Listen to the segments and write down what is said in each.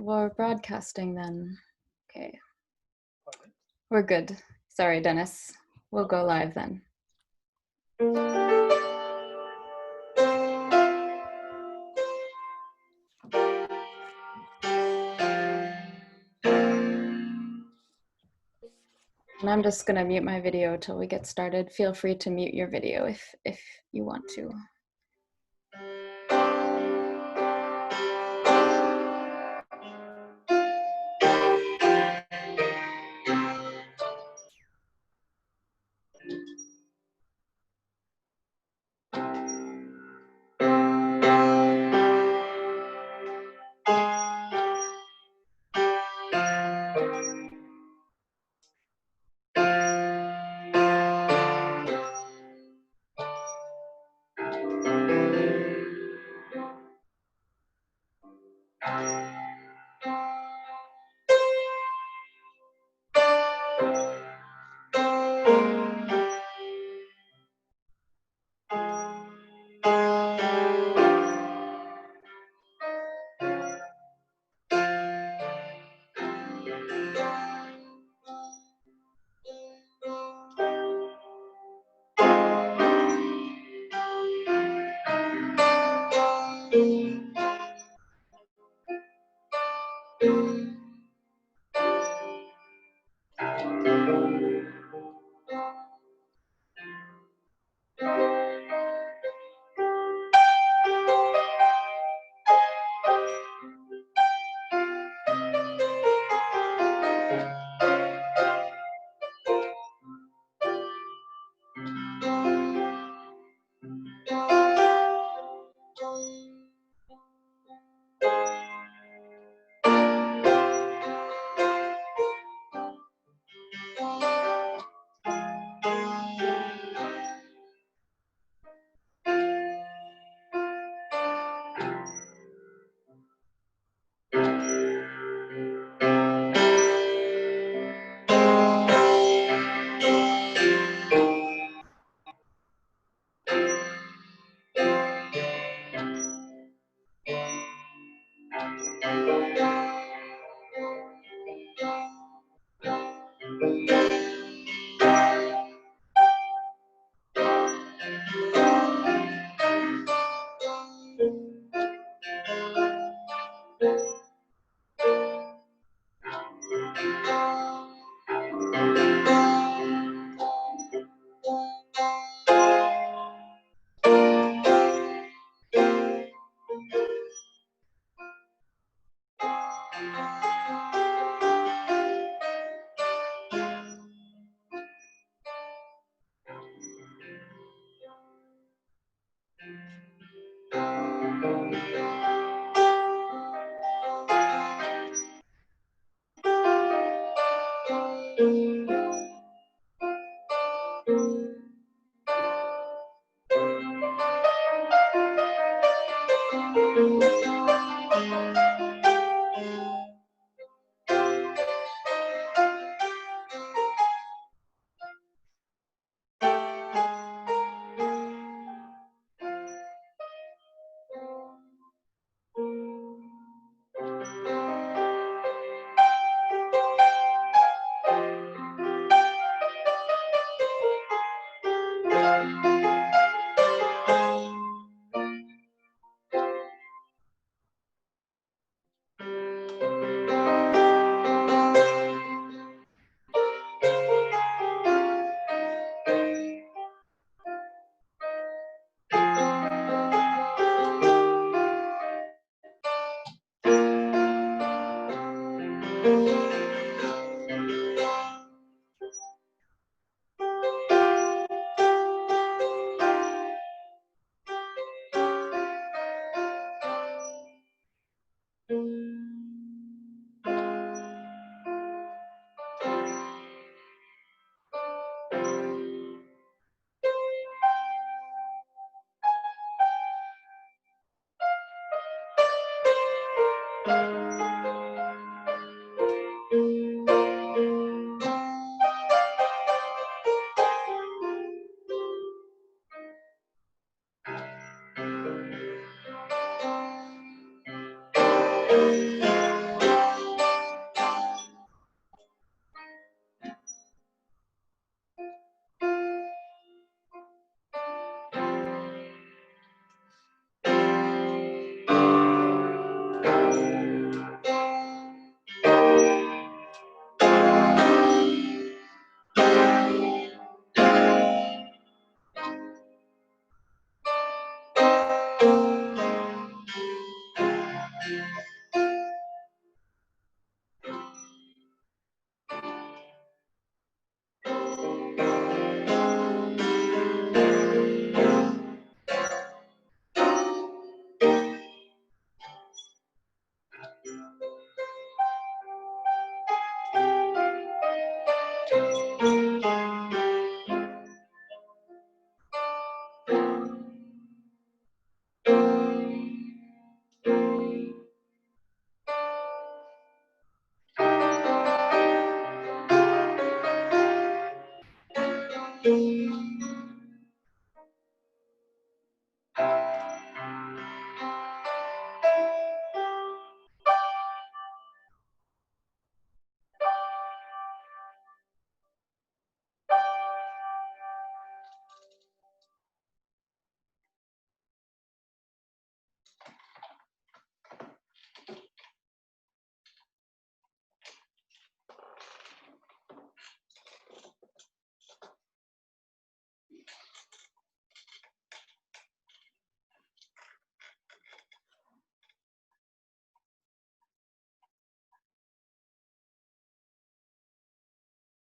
we're broadcasting then. Okay. We're good. Sorry, Dennis. We'll go live then. And I'm just going to mute my video till we get started. Feel free to mute your video if you want to.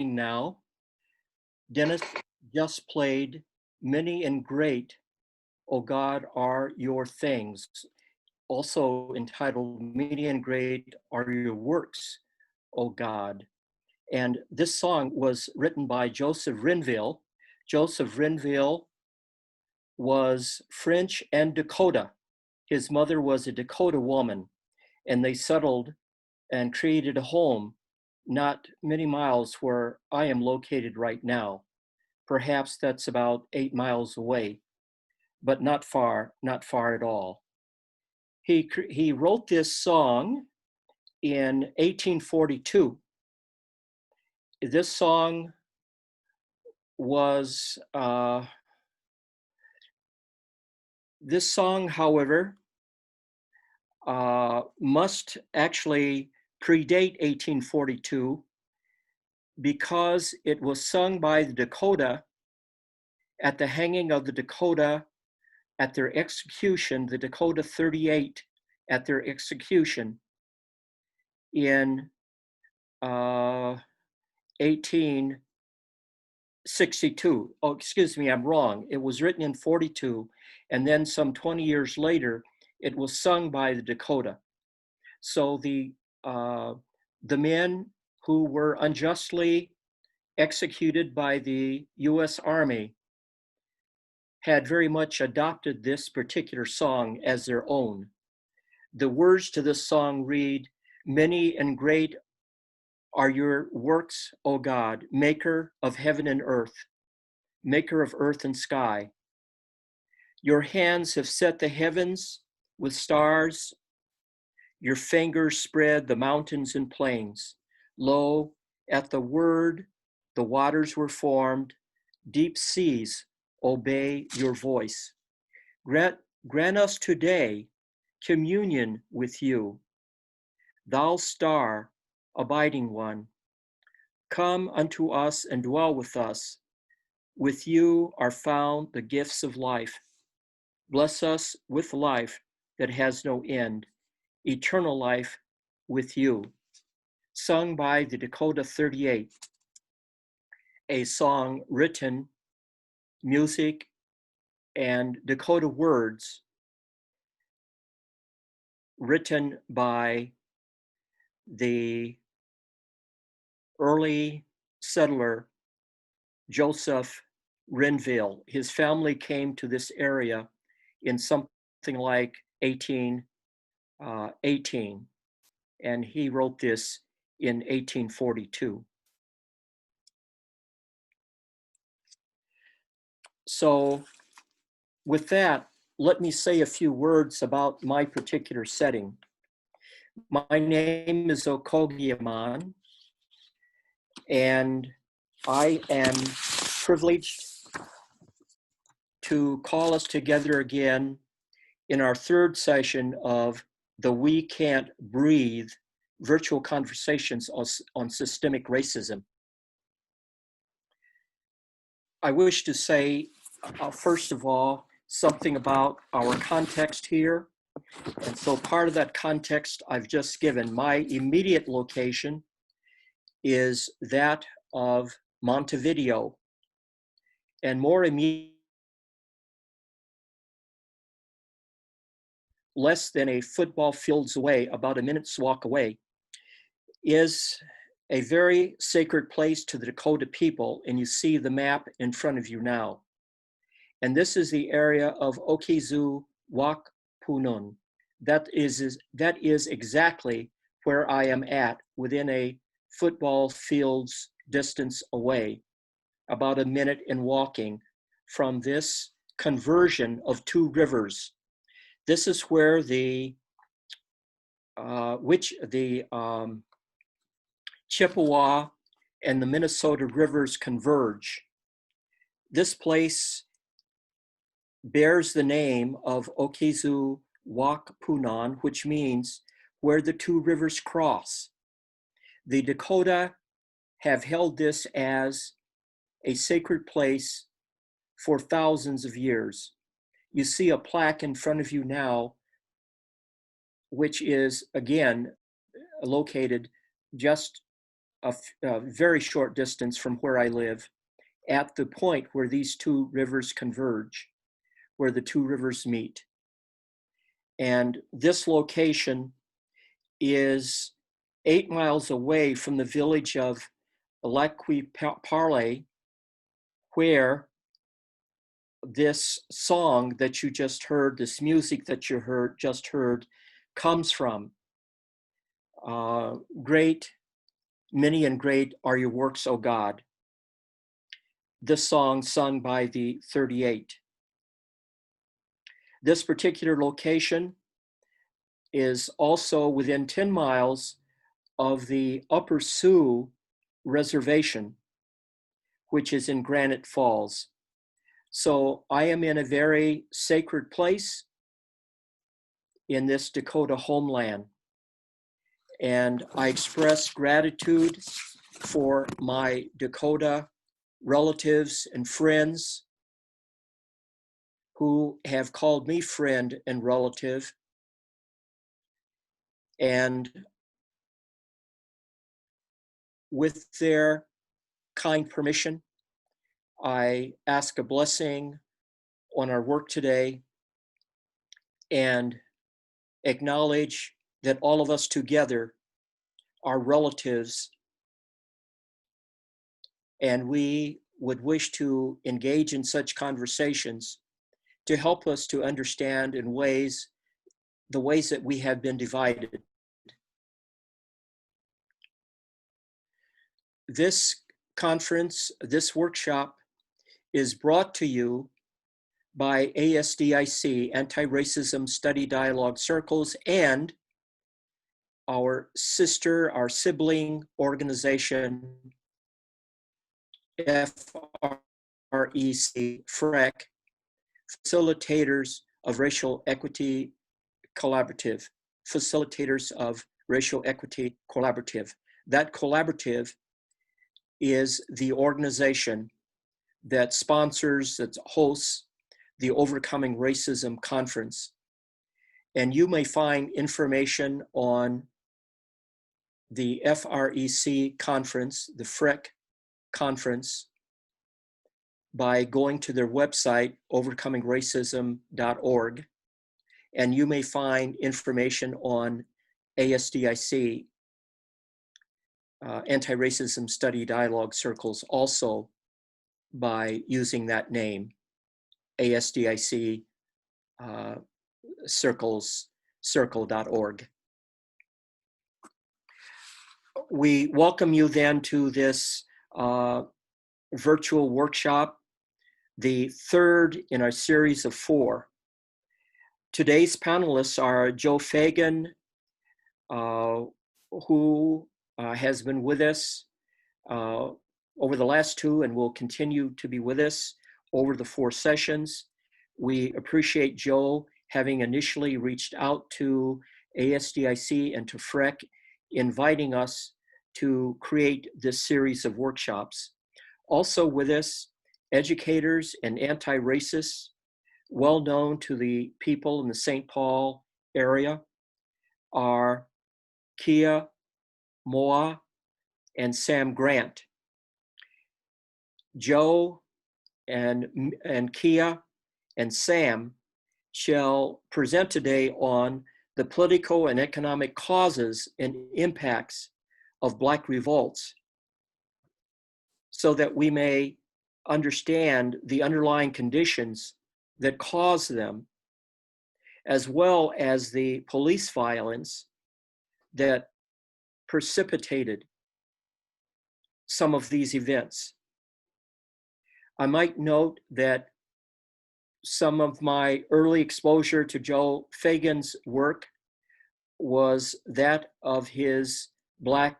now. Dennis just played Many and Great, O God, Are Your Things, also entitled Many and Great Are Your Works, O God. And this song was written by Joseph Renville. Joseph Renville was French and Dakota. His mother was a Dakota woman, and they settled and created a home not many miles where I am located right now. Perhaps that's about 8 miles away, but not far at all. He wrote this song in 1842. This song was, however, must actually predate 1842 because it was sung by the Dakota at the hanging of the Dakota at their execution, the Dakota 38 at their execution in 1862. Oh, excuse me, I'm wrong. It was written in 42, and then some 20 years later, it was sung by the Dakota. So the men who were unjustly executed by the U.S. Army had very much adopted this particular song as their own. The words to this song read, "Many and great are your works, O God, maker of heaven and earth, maker of earth and sky. Your hands have set the heavens with stars. Your fingers spread the mountains and plains. Lo, at the word, the waters were formed. Deep seas obey your voice. Grant us today communion with you. Thou star, abiding one, come unto us and dwell with us. With you are found the gifts of life. Bless us with life that has no end, eternal life with you." Sung by the Dakota 38, a song written, music, and Dakota words written by the early settler Joseph Renville. His family came to this area in something like 1818, and he wrote this in 1842. So with that, let me say a few words about my particular setting. My name is Okogiaman, and I am privileged to call us together again in our third session of the We Can't Breathe virtual conversations on systemic racism. I wish to say, first of all, something about our context here. And so part of that context I've just given. My immediate location is that of Montevideo, and more immediate, less than a football field's away, about a minute's walk away, is a very sacred place to the Dakota people, and you see the map in front of you now. And this is the area of Okizu-Wakpunun. That is exactly where I am at, within a football field's distance away, about a minute in walking from this conversion of two rivers. This is where the Chippewa and the Minnesota rivers converge. This place bears the name of Okizu-Wakpunun, which means where the two rivers cross. The Dakota have held this as a sacred place for thousands of years. You see a plaque in front of you now, which is, again, located just a very short distance from where I live, at the point where these two rivers converge, where the two rivers meet. And this location is 8 miles away from the village of Lac-Qui Parle, where this song that you just heard, this music that you just heard, comes from. Great, many and great are your works, O God. This song sung by the 38. This particular location is also within 10 miles of the Upper Sioux Reservation, which is in Granite Falls. So I am in a very sacred place in this Dakota homeland. And I express gratitude for my Dakota relatives and friends who have called me friend and relative. And with their kind permission, I ask a blessing on our work today and acknowledge that all of us together are relatives, and we would wish to engage in such conversations to help us to understand in the ways that we have been divided. This conference, this workshop, is brought to you by ASDIC, Anti-Racism Study Dialogue Circles, and our sibling organization, FREC, FREC, Facilitators of Racial Equity Collaborative, Facilitators of Racial Equity Collaborative. That collaborative is the organization that sponsors, that hosts the Overcoming Racism Conference. And you may find information on the FREC conference, the FREC conference, by going to their website, overcomingracism.org. And you may find information on ASDIC, Anti-Racism Study Dialogue Circles, also by using that name, ASDIC circle.org. We welcome you then to this virtual workshop, the third in our series of 4. Today's panelists are Joe Feagin, who has been with us over the last 2 and will continue to be with us over the 4 sessions. We appreciate Joe having initially reached out to ASDIC and to FREC, inviting us to create this series of workshops. Also with us, educators and anti-racists, well known to the people in the St. Paul area, are Kia Moa and Sam Grant. Joe and Kia and Sam shall present today on the political and economic causes and impacts of Black revolts, so that we may understand the underlying conditions that cause them, as well as the police violence that precipitated some of these events. I might note that some of my early exposure to Joe Feagin's work was that of his Black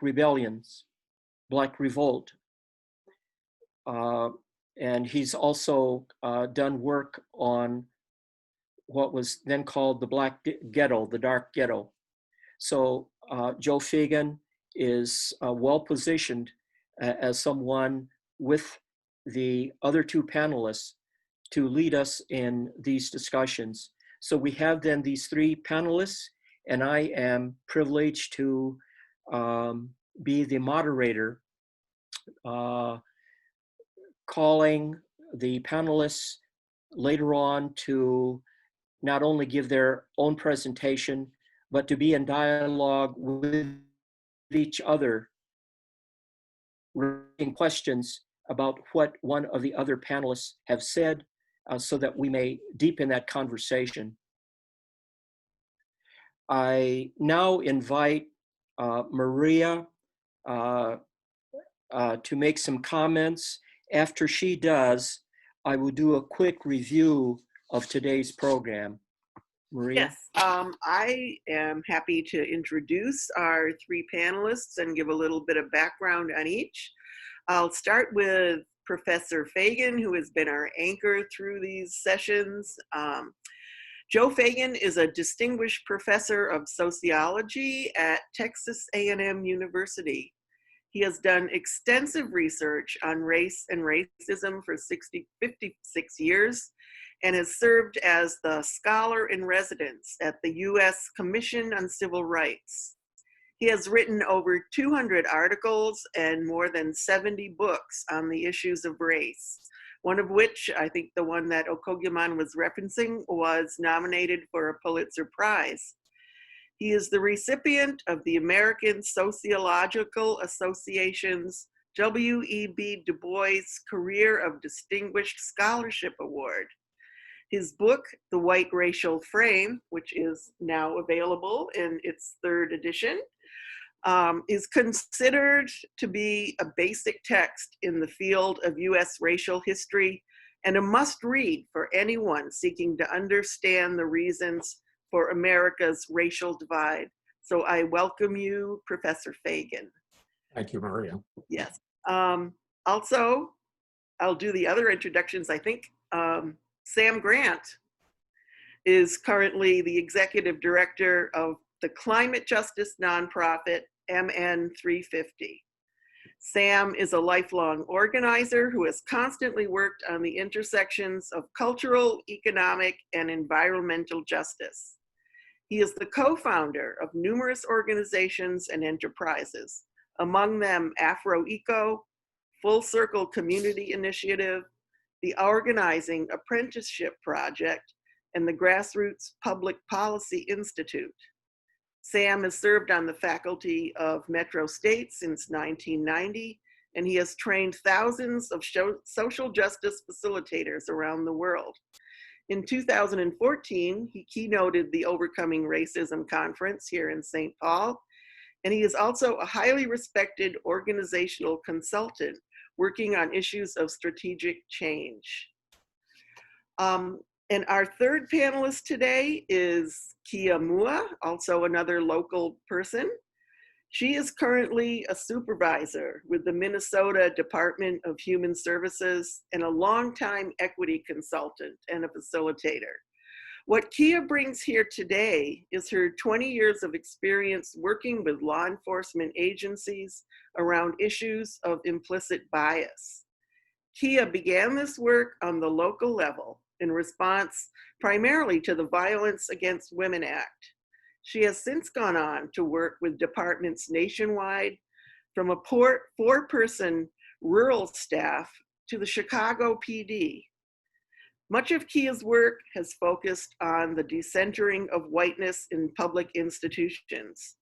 rebellions, Black revolt. And he's also done work on what was then called the Black Ghetto, the Dark Ghetto. So Joe Feagin is well positioned as someone with the other 2 panelists to lead us in these discussions. So we have then these 3 panelists, and I am privileged to be the moderator, calling the panelists later on to not only give their own presentation, but to be in dialogue with each other, raising questions about what one of the other panelists have said, so that we may deepen that conversation. I now invite Maria to make some comments. After she does, I will do a quick review of today's program. Maria? Yes, I am happy to introduce our three panelists and give a little bit of background on each. I'll start with Professor Feagin, who has been our anchor through these sessions. Joe Feagin is a distinguished professor of sociology at Texas A&M University. He has done extensive research on race and racism for 56 years and has served as the scholar in residence at the U.S. Commission on Civil Rights. He has written over 200 articles and more than 70 books on the issues of race, one of which, I think the one that Okogiman was referencing, was nominated for a Pulitzer Prize. He is the recipient of the American Sociological Association's W.E.B. Du Bois Career of Distinguished Scholarship Award. His book, The White Racial Frame, which is now available in its third edition, is considered to be a basic text in the field of US racial history and a must-read for anyone seeking to understand the reasons for America's racial divide. So I welcome you, Professor Feagin. Thank you, Maria. Yes. Also, I'll do the other introductions, I think. Sam Grant is currently the executive director of the climate justice nonprofit MN 350. Sam is a lifelong organizer who has constantly worked on the intersections of cultural, economic, and environmental justice. He is the co-founder of numerous organizations and enterprises, among them Afro-Eco, Full Circle Community Initiative, the Organizing Apprenticeship Project, and the Grassroots Public Policy Institute. Sam has served on the faculty of Metro State since 1990, and he has trained thousands of social justice facilitators around the world. In 2014, he keynoted the Overcoming Racism Conference here in St. Paul, and he is also a highly respected organizational consultant working on issues of strategic change. And our third panelist today is Kia Mua, also another local person. She is currently a supervisor with the Minnesota Department of Human Services and a longtime equity consultant and a facilitator. What Kia brings here today is her 20 years of experience working with law enforcement agencies around issues of implicit bias. Kia began this work on the local level in response primarily to the Violence Against Women Act. She has since gone on to work with departments nationwide, from a four-person rural staff to the Chicago PD. Much of Kia's work has focused on the decentering of whiteness in public institutions.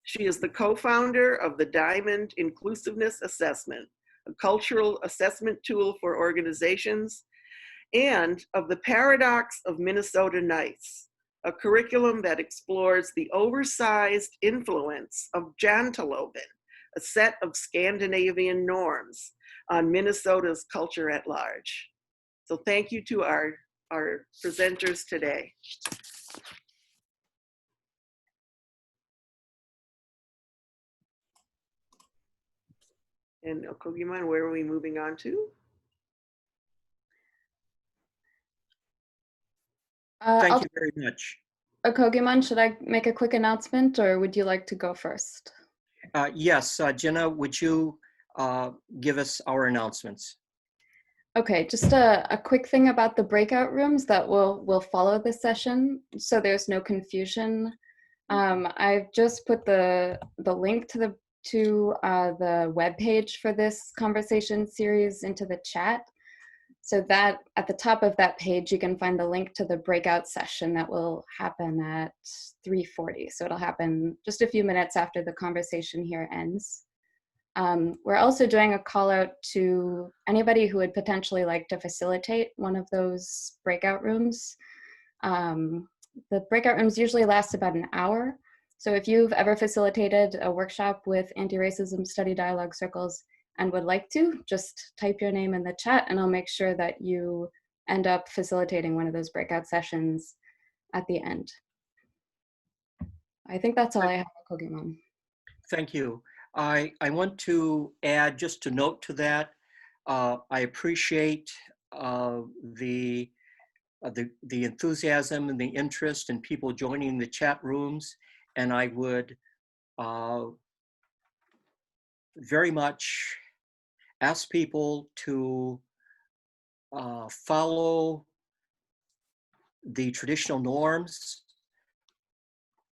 She is the co-founder of the Diamond Inclusiveness Assessment, a cultural assessment tool for organizations, and of the Paradox of Minnesota Nights, a curriculum that explores the oversized influence of janteloven, a set of Scandinavian norms on Minnesota's culture at large. So thank you to our presenters today. And Okogiman, where are we moving on to? Thank you very much. Okogiman, should I make a quick announcement or would you like to go first? Yes, Jenna, would you give us our announcements? Okay, just a quick thing about the breakout rooms that will follow this session, so there's no confusion. I've just put the link to the web page for this conversation series into the chat. So that at the top of that page, you can find the link to the breakout session that will happen at 3:40. So it'll happen just a few minutes after the conversation here ends. We're also doing a call out to anybody who would potentially like to facilitate one of those breakout rooms. The breakout rooms usually last about an hour. So if you've ever facilitated a workshop with anti-racism study dialogue circles and would like to, just type your name in the chat and I'll make sure that you end up facilitating one of those breakout sessions at the end. I think that's all I have for Pokemon. Thank you. I want to add just a note to that. I appreciate the enthusiasm and the interest in people joining the chat rooms, and I would very much ask people to follow the traditional norms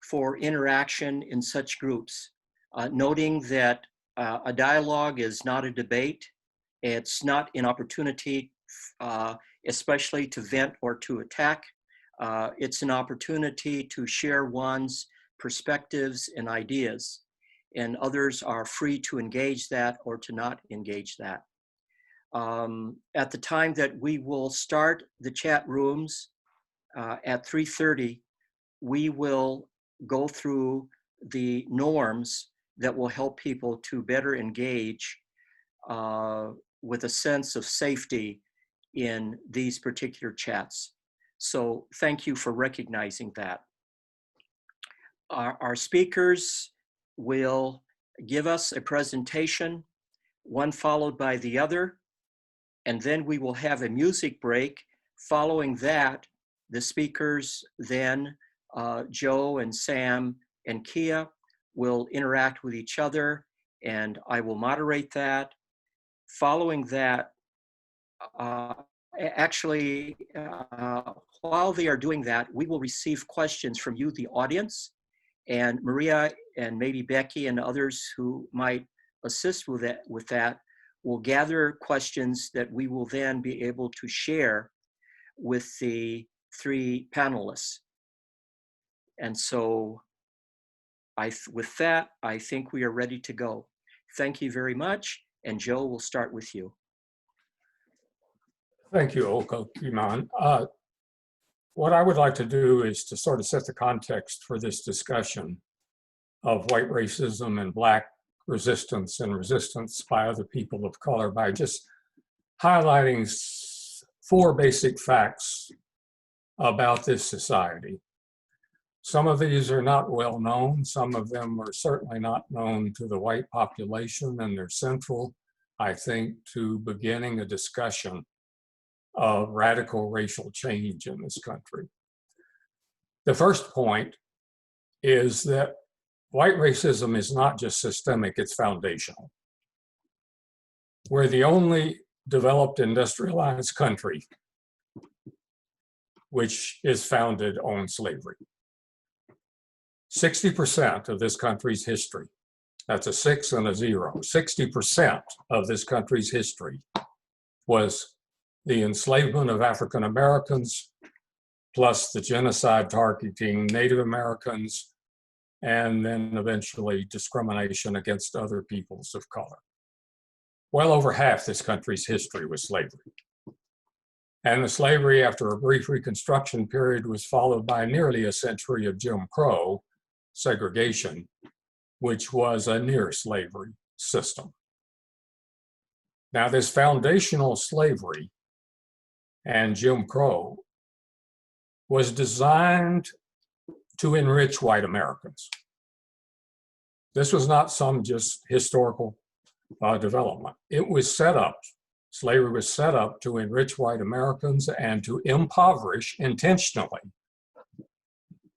for interaction in such groups, noting that a dialogue is not a debate. It's not an opportunity, especially to vent or to attack. It's an opportunity to share one's perspectives and ideas, and others are free to engage that or to not engage that. At the time that we will start the chat rooms at 3:30, we will go through the norms that will help people to better engage with a sense of safety in these particular chats. So thank you for recognizing that. Our speakers will give us a presentation, one followed by the other, and then we will have a music break. Following that, the speakers then, Joe and Sam and Kia, will interact with each other, and I will moderate that. Following that, while they are doing that, we will receive questions from you, the audience, and Maria and maybe Becky and others who might assist with that will gather questions that we will then be able to share with the three panelists. And so with that, I think we are ready to go. Thank you very much. And Joe, we'll start with you. Thank you, Pokemon. What I would like to do is to sort of set the context for this discussion of white racism and Black resistance and resistance by other people of color by just highlighting 4 basic facts about this society. Some of these are not well known. Some of them are certainly not known to the white population, and they're central, I think, to beginning a discussion of radical racial change in this country. The first point is that white racism is not just systemic, it's foundational. We're the only developed industrialized country which is founded on slavery. 60% of this country's history, that's a 6 and a 0, 60% of this country's history was the enslavement of African Americans, plus the genocide targeting Native Americans, and then eventually discrimination against other peoples of color. Well over half this country's history was slavery. And the slavery, after a brief Reconstruction period, was followed by nearly a century of Jim Crow segregation, which was a near slavery system. Now, this foundational slavery and Jim Crow was designed to enrich white Americans. This was not some just historical development. It was set up, slavery was set up to enrich white Americans and to impoverish intentionally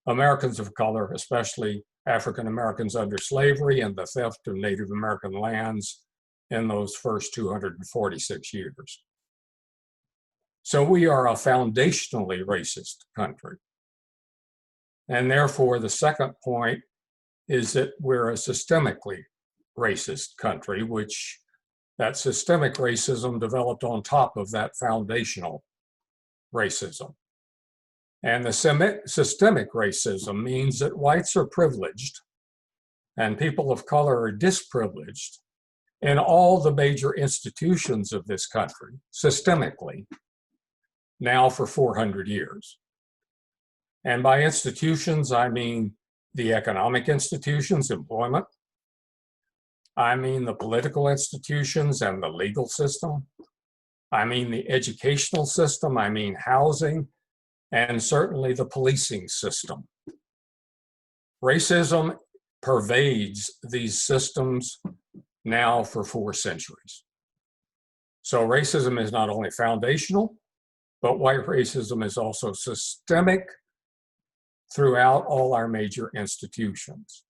Americans of color, especially African Americans under slavery and the theft of Native American lands in those first 246 years. So we are a foundationally racist country. And therefore, the second point is that we're a systemically racist country, which that systemic racism developed on top of that foundational racism. And the systemic racism means that whites are privileged and people of color are disprivileged in all the major institutions of this country, systemically, now for 400 years. And by institutions, I mean the economic institutions, employment. I mean the political institutions and the legal system. I mean the educational system. I mean housing, and certainly the policing system. Racism pervades these systems now for 4 centuries. So racism is not only foundational, but white racism is also systemic throughout all our major institutions.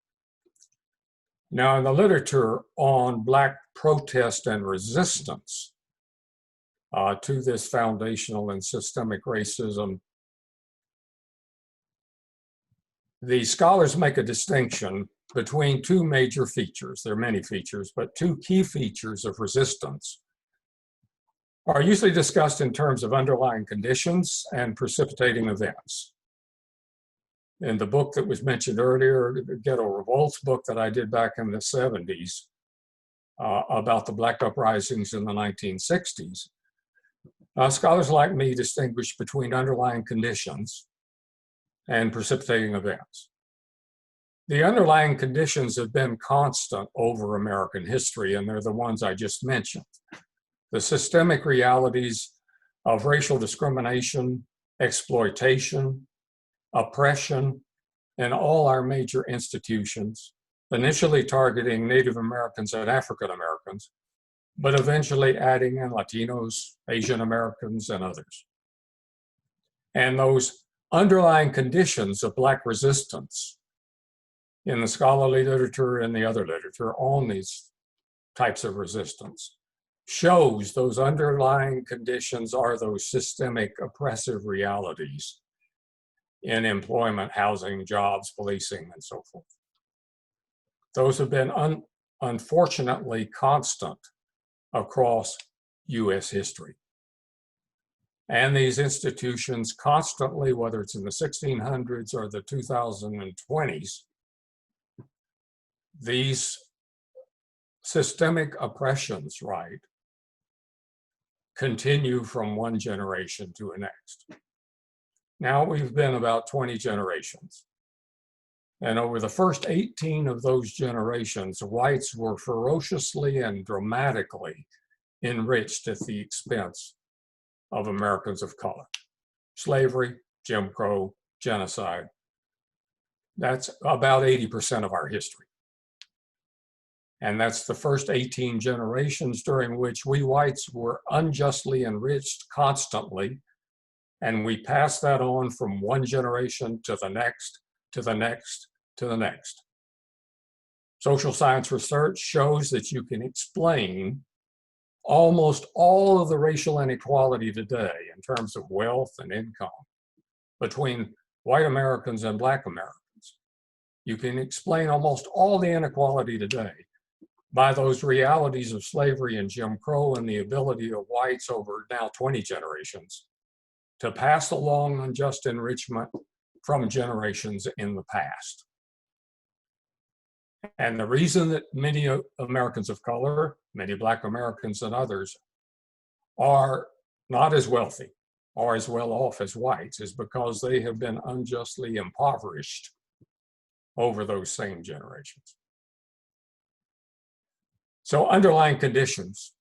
Now, in the literature on Black protest and resistance to this foundational and systemic racism, the scholars make a distinction between 2 major features. There are many features, but 2 key features of resistance are usually discussed in terms of underlying conditions and precipitating events. In the book that was mentioned earlier, the Ghetto Revolts book that I did back in the 70s about the Black uprisings in the 1960s, scholars like me distinguish between underlying conditions and precipitating events. The underlying conditions have been constant over American history, and they're the ones I just mentioned. The systemic realities of racial discrimination, exploitation, oppression in all our major institutions, initially targeting Native Americans and African Americans, but eventually adding in Latinos, Asian Americans, and others. And those underlying conditions of Black resistance in the scholarly literature and the other literature on these types of resistance shows those underlying conditions are those systemic oppressive realities in employment, housing, jobs, policing, and so forth. Those have been unfortunately constant across US history. And these institutions constantly, whether it's in the 1600s or the 2020s, these systemic oppressions, right, continue from one generation to the next. Now we've been about 20 generations. And over the first 18 of those generations, whites were ferociously and dramatically enriched at the expense of Americans of color. Slavery, Jim Crow, genocide. That's about 80% of our history. And that's the first 18 generations during which we whites were unjustly enriched constantly. And we passed that on from one generation to the next, to the next, to the next. Social science research shows that you can explain almost all of the racial inequality today in terms of wealth and income between white Americans and Black Americans. You can explain almost all the inequality today by those realities of slavery and Jim Crow and the ability of whites over now 20 generations to pass along unjust enrichment from generations in the past. And the reason that many Americans of color, many Black Americans and others are not as wealthy or as well off as whites is because they have been unjustly impoverished over those same generations. So underlying conditions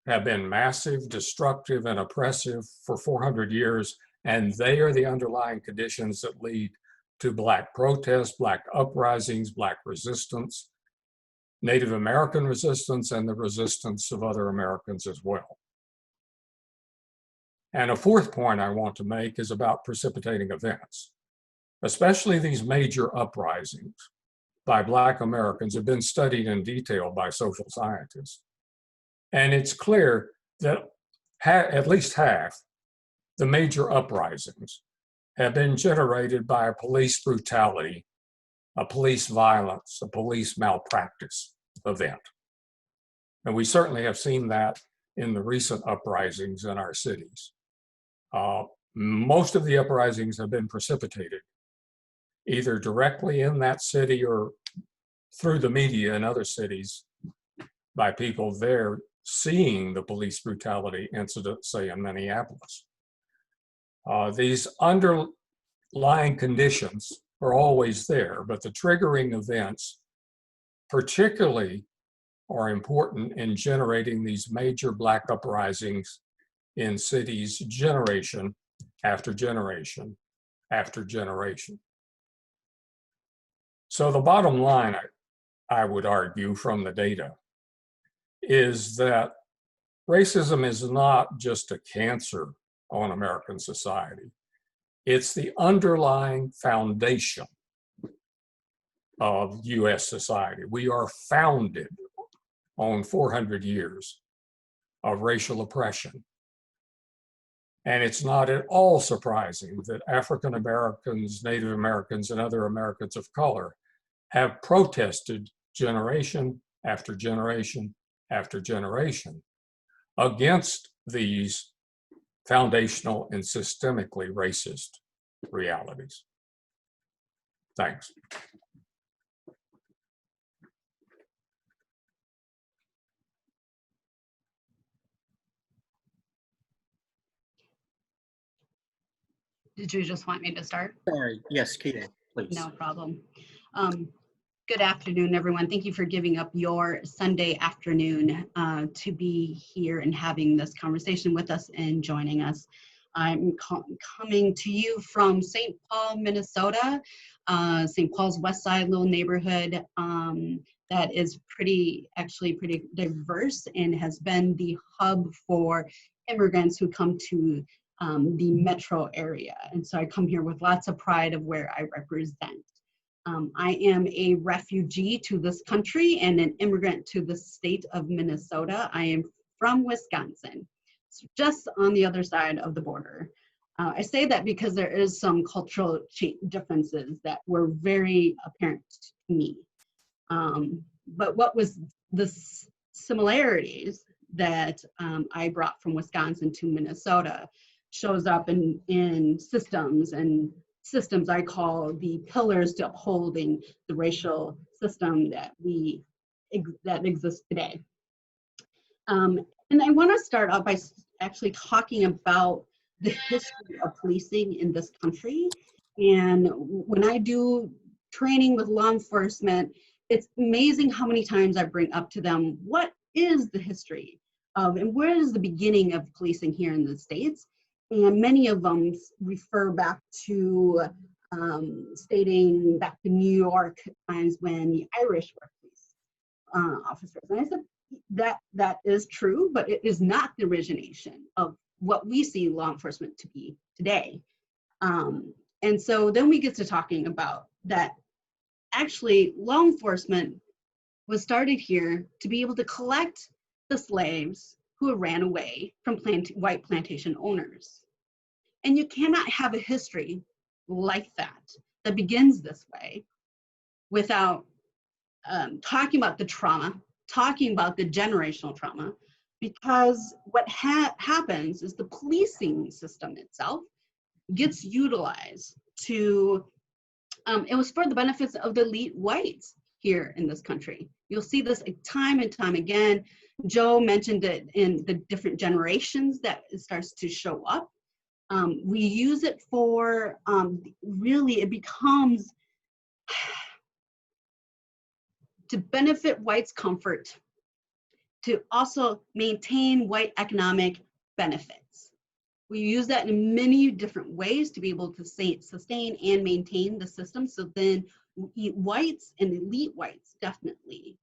have been massive, destructive, and oppressive for 400 years, and they are the underlying conditions that lead to Black protests, Black uprisings, Black resistance, Native American resistance, and the resistance of other Americans as well. And a fourth point I want to make is about precipitating events, especially these major uprisings by Black Americans have been studied in detail by social scientists. And it's clear that at least half the major uprisings have been generated by a police brutality, a police violence, a police malpractice event. And we certainly have seen that in the recent uprisings in our cities. Most of the uprisings have been precipitated either directly in that city or through the media in other cities by people there seeing the police brutality incident, say in Minneapolis. These underlying conditions are always there, but the triggering events particularly are important in generating these major Black uprisings in cities generation after generation after generation. So the bottom line, I would argue from the data, is that racism is not just a cancer on American society. It's the underlying foundation of US society. We are founded on 400 years of racial oppression. And it's not at all surprising that African Americans, Native Americans, and other Americans of color have protested generation after generation after generation against these foundational and systemically racist realities. Thanks. Did you just want me to start? Sorry, yes, Katie, please. No problem. Good afternoon, everyone. Thank you for giving up your Sunday afternoon to be here and having this conversation with us and joining us. I'm coming to you from St. Paul, Minnesota, St. Paul's West Side little neighborhood that is pretty diverse and has been the hub for immigrants who come to the metro area. And so I come here with lots of pride of where I represent. I am a refugee to this country and an immigrant to the state of Minnesota. I am from Wisconsin, so just on the other side of the border. I say that because there is some cultural differences that were very apparent to me. But what was the similarities that I brought from Wisconsin to Minnesota shows up in systems, and systems I call the pillars to upholding the racial system that exists today. And I want to start out by actually talking about the history of policing in this country. And when I do training with law enforcement, it's amazing how many times I bring up to them, what is the history of, and where is the beginning of policing here in the States? And many of them refer back to stating back to New York times when the Irish were police officers. And I said, that is true, but it is not the origination of what we see law enforcement to be today. And so then we get to talking about that actually law enforcement was started here to be able to collect the slaves who ran away from white plantation owners. And you cannot have a history like that begins this way without talking about the trauma, talking about the generational trauma, because what happens is the policing system itself gets utilized to, it was for the benefits of the elite whites here in this country. You'll see this time and time again. Joe mentioned it in the different generations that it starts to show up. We use it for, really it becomes to benefit whites' comfort, to also maintain white economic benefits. We use that in many different ways to be able to sustain and maintain the system. So then whites and elite whites definitely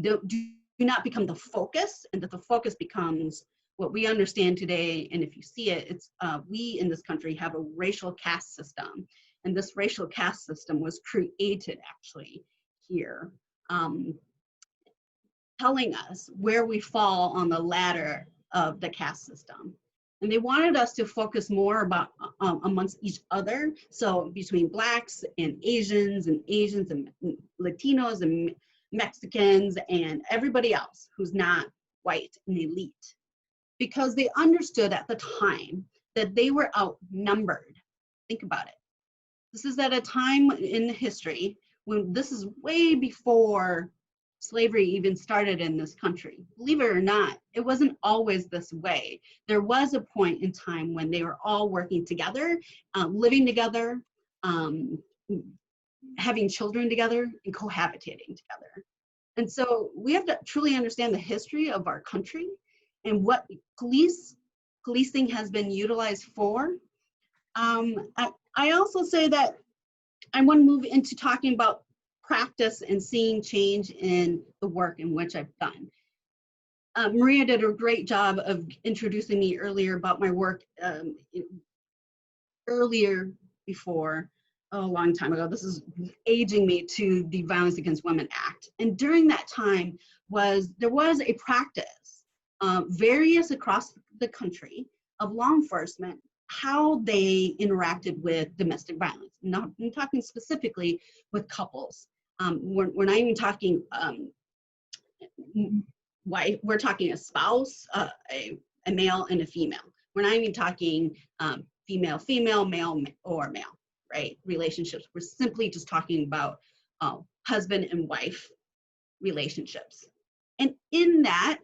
do not become the focus, and that the focus becomes what we understand today. And if you see it, it's we in this country have a racial caste system. And this racial caste system was created actually here, telling us where we fall on the ladder of the caste system. And they wanted us to focus more about amongst each other. So between Blacks and Asians and Latinos and Mexicans and everybody else who's not white and elite. Because they understood at the time that they were outnumbered. Think about it. This is at a time in history when this is way before slavery even started in this country. Believe it or not, it wasn't always this way. There was a point in time when they were all working together, living together, having children together, and cohabitating together. And so we have to truly understand the history of our country and what policing has been utilized for. I also say that I want to move into talking about practice and seeing change in the work in which I've done. Maria did a great job of introducing me earlier about my work earlier before, a long time ago. This is aging me to the Violence Against Women Act. And during that time there was a practice, various across the country, of law enforcement, how they interacted with domestic violence. Now, I'm talking specifically with couples. We're not even talking wife, we're talking a spouse, a male and a female. We're not even talking female, male, or male, right? Relationships. We're simply just talking about husband and wife relationships. And in that,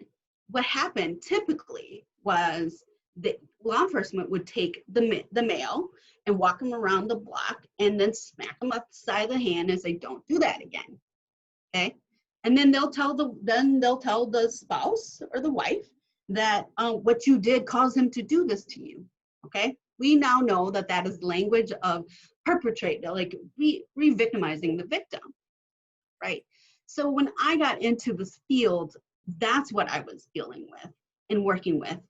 what happened typically was that law enforcement would take the male and walk him around the block and then smack him up the side of the hand and say, "Don't do that again." Okay? And then they'll tell the spouse or the wife that what you did caused him to do this to you. Okay? We now know that that is language of perpetrator, like re-victimizing the victim, right? So when I got into this field, that's what I was dealing with and working with.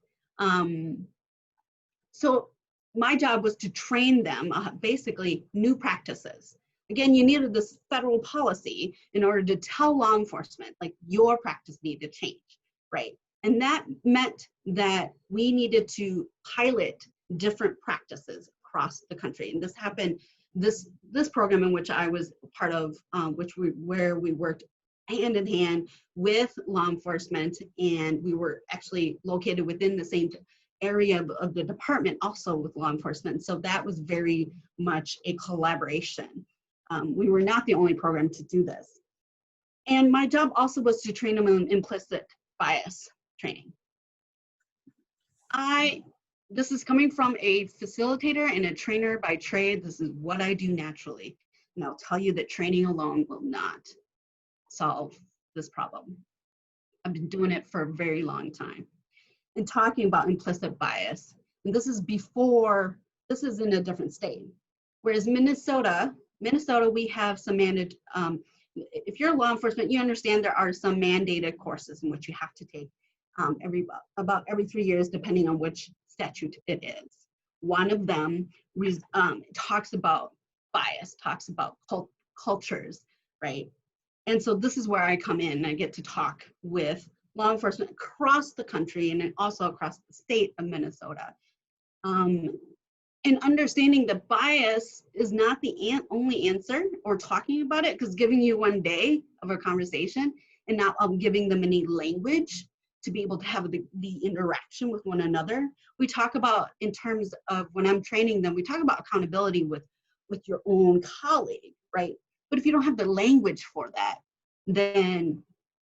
So my job was to train them, basically new practices. Again, you needed this federal policy in order to tell law enforcement, like, your practice needed to change, right? And that meant that we needed to pilot different practices across the country. And this happened, this program in which I was part of, where we worked hand in hand with law enforcement, and we were actually located within the same area of the department also with law enforcement. So that was very much a collaboration. We were not the only program to do this. And my job also was to train them on implicit bias training. This is coming from a facilitator and a trainer by trade. This is what I do naturally. And I'll tell you that training alone will not solve this problem. I've been doing it for a very long time. And talking about implicit bias, and this is in a different state. Whereas Minnesota, we have some mandated, if you're law enforcement, you understand there are some mandated courses in which you have to take about every 3 years, depending on which statute it is. One of them talks about bias, talks about cultures, right? And so this is where I come in, and I get to talk with law enforcement across the country and also across the state of Minnesota. And understanding that bias is not the only answer, or talking about it, because giving you one day of a conversation and not giving them any language to be able to have the interaction with one another. We talk about, in terms of when I'm training them, we talk about accountability with your own colleague, right? But if you don't have the language for that, then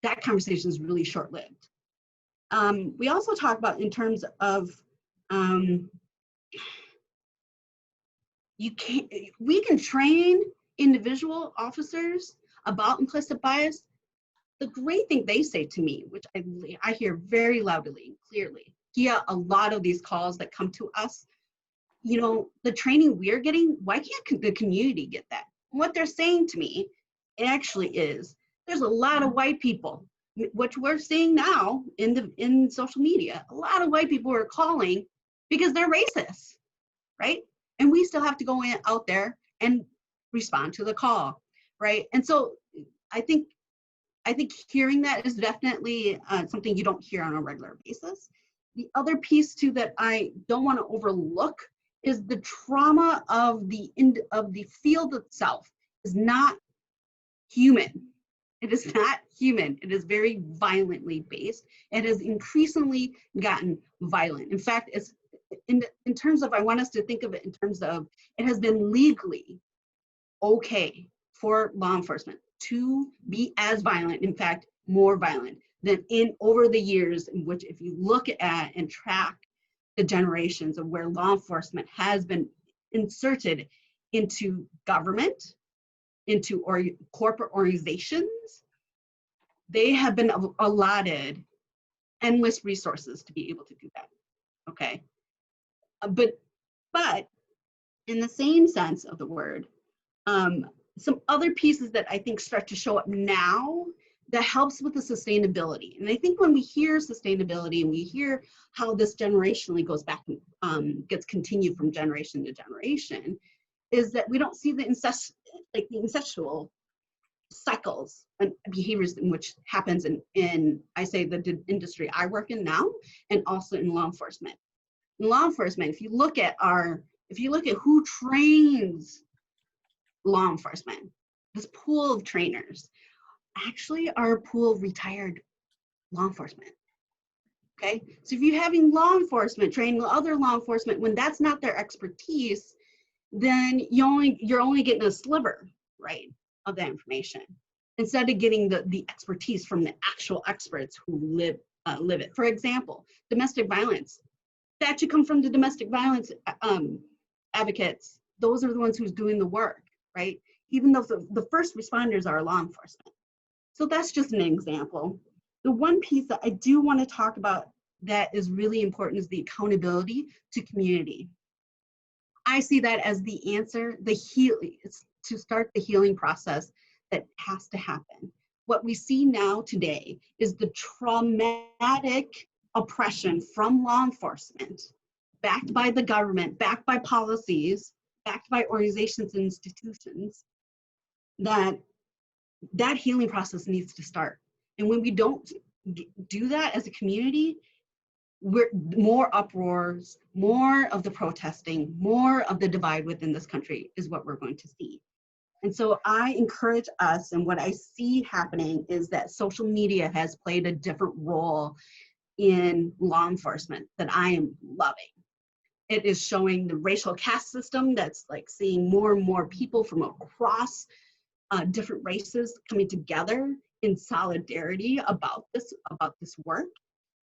that conversation is really short-lived. We also talk about in terms of, we can train individual officers about implicit bias. The great thing they say to me, which I hear very loudly and clearly, yeah, a lot of these calls that come to us, the training we're getting, why can't the community get that? What they're saying to me actually is, there's a lot of white people, which we're seeing now in social media, a lot of white people are calling because they're racist, right? And we still have to go out there and respond to the call, right? And so I think hearing that is definitely something you don't hear on a regular basis. The other piece too that I don't want to overlook is the trauma of the field itself is not human. It is not human. It is very violently based. It has increasingly gotten violent. In fact, it's in terms of, I want us to think of it in terms of, it has been legally okay for law enforcement to be as violent, in fact, more violent than in over the years, in which if you look at and track the generations of where law enforcement has been inserted into government, into corporate organizations, they have been allotted endless resources to be able to do that, okay? But in the same sense of the word, some other pieces that I think start to show up now that helps with the sustainability. And I think when we hear sustainability and we hear how this generationally goes back and gets continued from generation to generation, is that we don't see the incestual cycles and behaviors in which happens in I say the industry I work in now, and also in law enforcement. In law enforcement, if you look at who trains law enforcement, this pool of trainers actually are a pool of retired law enforcement. Okay, so if you're having law enforcement training other law enforcement when that's not their expertise, then you're only getting a sliver, right, of that information, instead of getting the expertise from the actual experts who live it. For example, domestic violence. That should come from the domestic violence advocates. Those are the ones who's doing the work, right? Even though the first responders are law enforcement. So that's just an example. The one piece that I do want to talk about that is really important is the accountability to community. I see that as the answer, it's to start the healing process that has to happen. What we see now today is the traumatic oppression from law enforcement, backed by the government, backed by policies, backed by organizations and institutions, that healing process needs to start. And when we don't do that as a community, more uproars, more of the protesting, more of the divide within this country is what we're going to see. And so I encourage us, and what I see happening is that social media has played a different role in law enforcement that I am loving. It is showing the racial caste system that's like seeing more and more people from across different races coming together in solidarity about this work.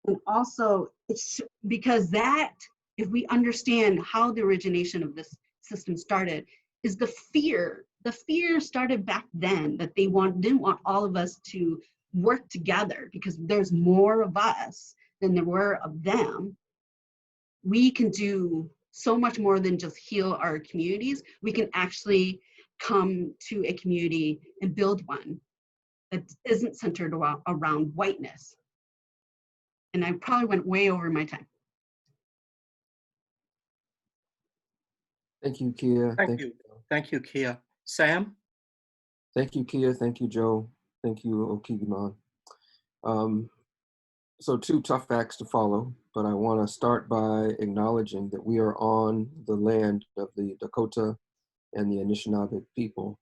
And also, it's because that, if we understand how the origination of this system started, is the fear. The fear started back then that they didn't want all of us to work together because there's more of us than there were of them. We can do so much more than just heal our communities. We can actually come to a community and build one that isn't centered around whiteness. And I probably went way over my time. Thank you, Kia. Thank you, Kia. Sam? Thank you, Kia. Thank you, Joe. Thank you, Okigman. So 2 tough facts to follow, but I want to start by acknowledging that we are on the land of the Dakota and the Anishinaabe people.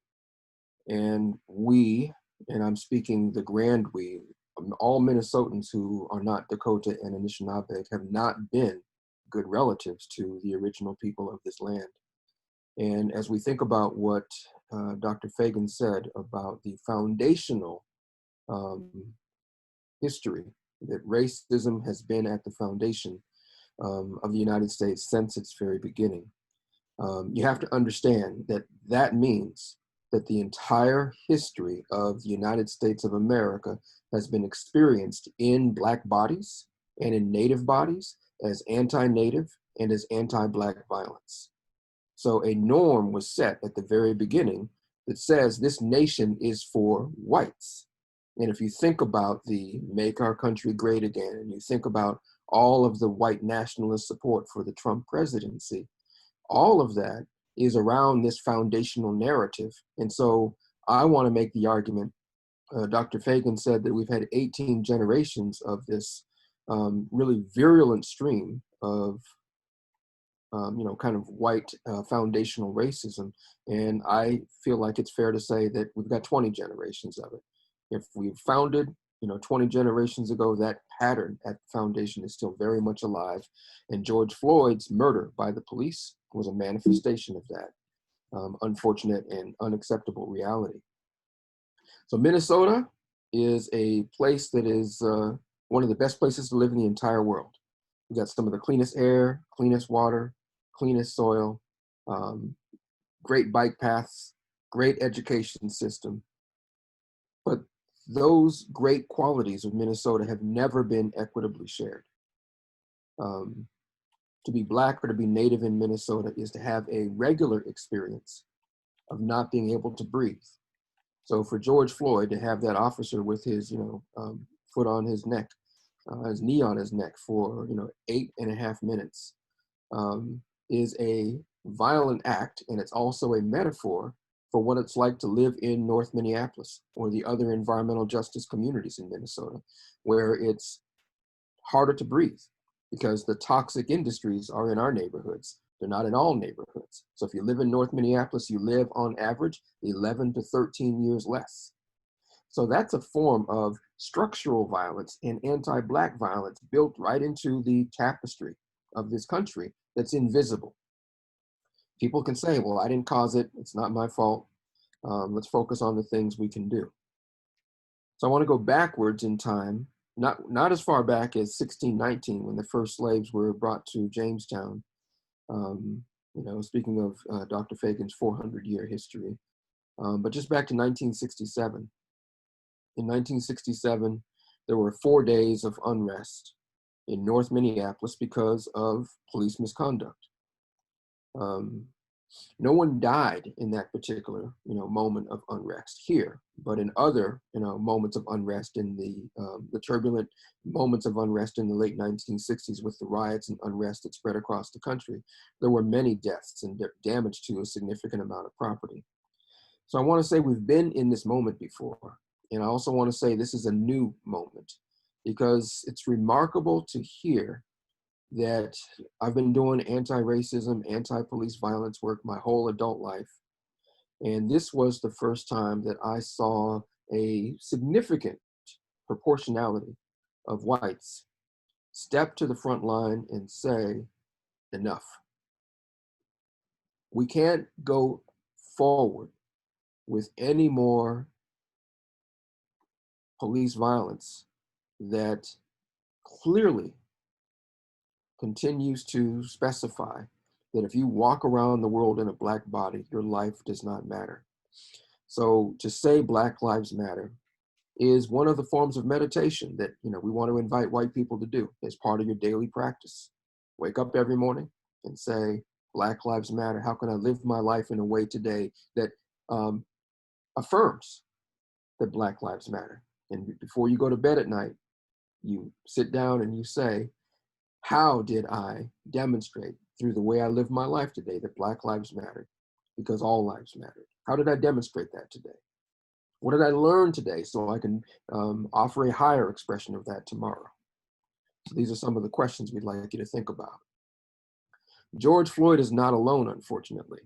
And we, and I'm speaking the grand we, all Minnesotans who are not Dakota and Anishinaabe have not been good relatives to the original people of this land. And as we think about what Dr. Feagin said about the foundational history, that racism has been at the foundation of the United States since its very beginning. You have to understand that that means that the entire history of the United States of America has been experienced in Black bodies and in Native bodies as anti-Native and as anti-Black violence. So a norm was set at the very beginning that says this nation is for whites. And if you think about the Make Our Country Great Again, and you think about all of the white nationalist support for the Trump presidency, all of that is around this foundational narrative. And so I want to make the argument, Dr. Feagin said that we've had 18 generations of this really virulent stream of kind of white foundational racism. And I feel like it's fair to say that we've got 20 generations of it. If we founded 20 generations ago, that pattern at the foundation is still very much alive. And George Floyd's murder by the police was a manifestation of that unfortunate and unacceptable reality. So Minnesota is a place that is one of the best places to live in the entire world. We've got some of the cleanest air, cleanest water, cleanest soil, great bike paths, great education system. But those great qualities of Minnesota have never been equitably shared. To be Black or to be Native in Minnesota is to have a regular experience of not being able to breathe. So for George Floyd to have that officer with his, foot on his neck, his knee on his neck for, 8.5 minutes is a violent act. And it's also a metaphor for what it's like to live in North Minneapolis or the other environmental justice communities in Minnesota, where it's harder to breathe because the toxic industries are in our neighborhoods. They're not in all neighborhoods. So if you live in North Minneapolis, you live on average 11 to 13 years less. So that's a form of structural violence and anti-Black violence built right into the tapestry of this country that's invisible. People can say, well, I didn't cause it. It's not my fault. Let's focus on the things we can do. So I want to go backwards in time, not as far back as 1619 when the first slaves were brought to Jamestown. Speaking of Dr. Feagin's 400-year history, but just back to 1967. In 1967, there were 4 days of unrest in North Minneapolis because of police misconduct. No one died in that particular, moment of unrest here, but in other, moments of unrest in the turbulent moments of unrest in the late 1960s with the riots and unrest that spread across the country, there were many deaths and damage to a significant amount of property. So I want to say we've been in this moment before. And I also want to say this is a new moment because it's remarkable to hear that I've been doing anti-racism, anti-police violence work my whole adult life. And this was the first time that I saw a significant proportionality of whites step to the front line and say, enough. We can't go forward with any more police violence that clearly continues to specify that if you walk around the world in a Black body, your life does not matter. So to say Black Lives Matter is one of the forms of meditation that we want to invite white people to do as part of your daily practice. Wake up every morning and say, Black Lives Matter. How can I live my life in a way today that affirms that Black Lives Matter? And before you go to bed at night, you sit down and you say, how did I demonstrate through the way I live my life today that Black lives matter? Because all lives matter. How did I demonstrate that today? What did I learn today so I can offer a higher expression of that tomorrow? So these are some of the questions we'd like you to think about. George Floyd is not alone, unfortunately.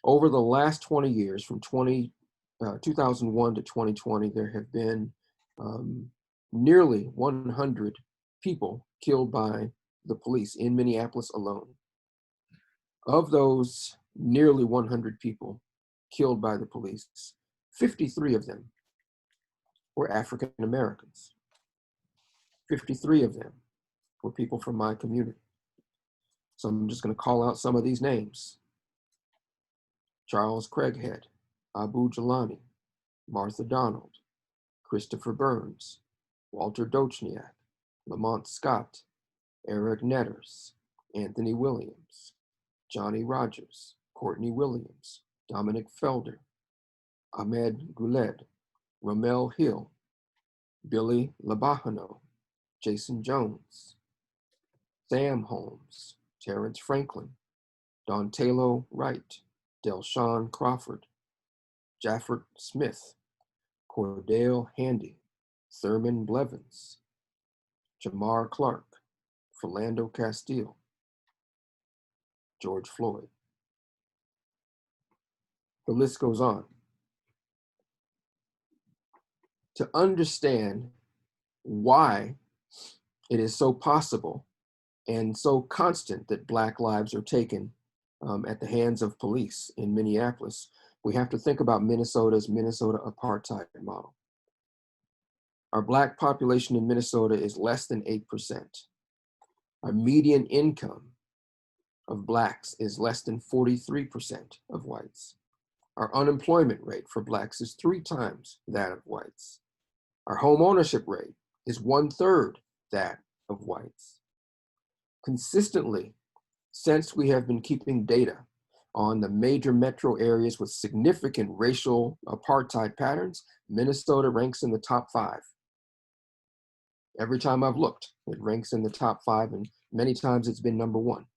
Over the last 20 years, from 2001 to 2020, there have been nearly 100 people killed by the police in Minneapolis alone. Of those nearly 100 people killed by the police, 53 of them were African Americans. 53 of them were people from my community. So I'm just going to call out some of these names. Charles Craighead, Abu Jelani, Martha Donald, Christopher Burns, Walter Dochniak, Lamont Scott, Eric Netters, Anthony Williams, Johnny Rogers, Courtney Williams, Dominic Felder, Ahmed Guled, Ramel Hill, Billy Labahano, Jason Jones, Sam Holmes, Terrence Franklin, Don Taylor Wright, Delshawn Crawford, Jafford Smith, Cordell Handy, Thurman Blevins, Jamar Clark, Philando Castile, George Floyd. The list goes on. To understand why it is so possible and so constant that Black lives are taken at the hands of police in Minneapolis, we have to think about Minnesota's Minnesota apartheid model. Our Black population in Minnesota is less than 8%. Our median income of Blacks is less than 43% of whites. Our unemployment rate for Blacks is 3 times that of whites. Our home ownership rate is 1/3 that of whites. Consistently, since we have been keeping data on the major metro areas with significant racial apartheid patterns, Minnesota ranks in the top 5. Every time I've looked, it ranks in the top 5, and many times it's been number 1.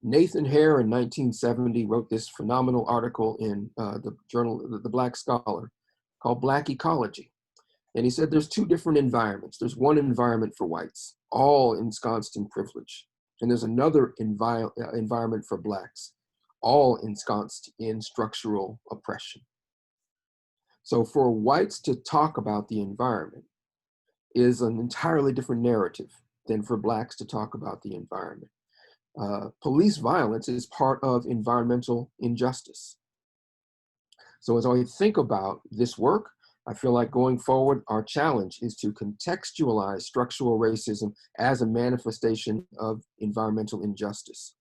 Nathan Hare in 1970 wrote this phenomenal article in the journal, The Black Scholar, called Black Ecology. And he said there's 2 different environments. There's one environment for whites, all ensconced in privilege. And there's another environment for Blacks, all ensconced in structural oppression. So for whites to talk about the environment is an entirely different narrative than for Blacks to talk about the environment. Police violence is part of environmental injustice. So as I think about this work, I feel like going forward, our challenge is to contextualize structural racism as a manifestation of environmental injustice.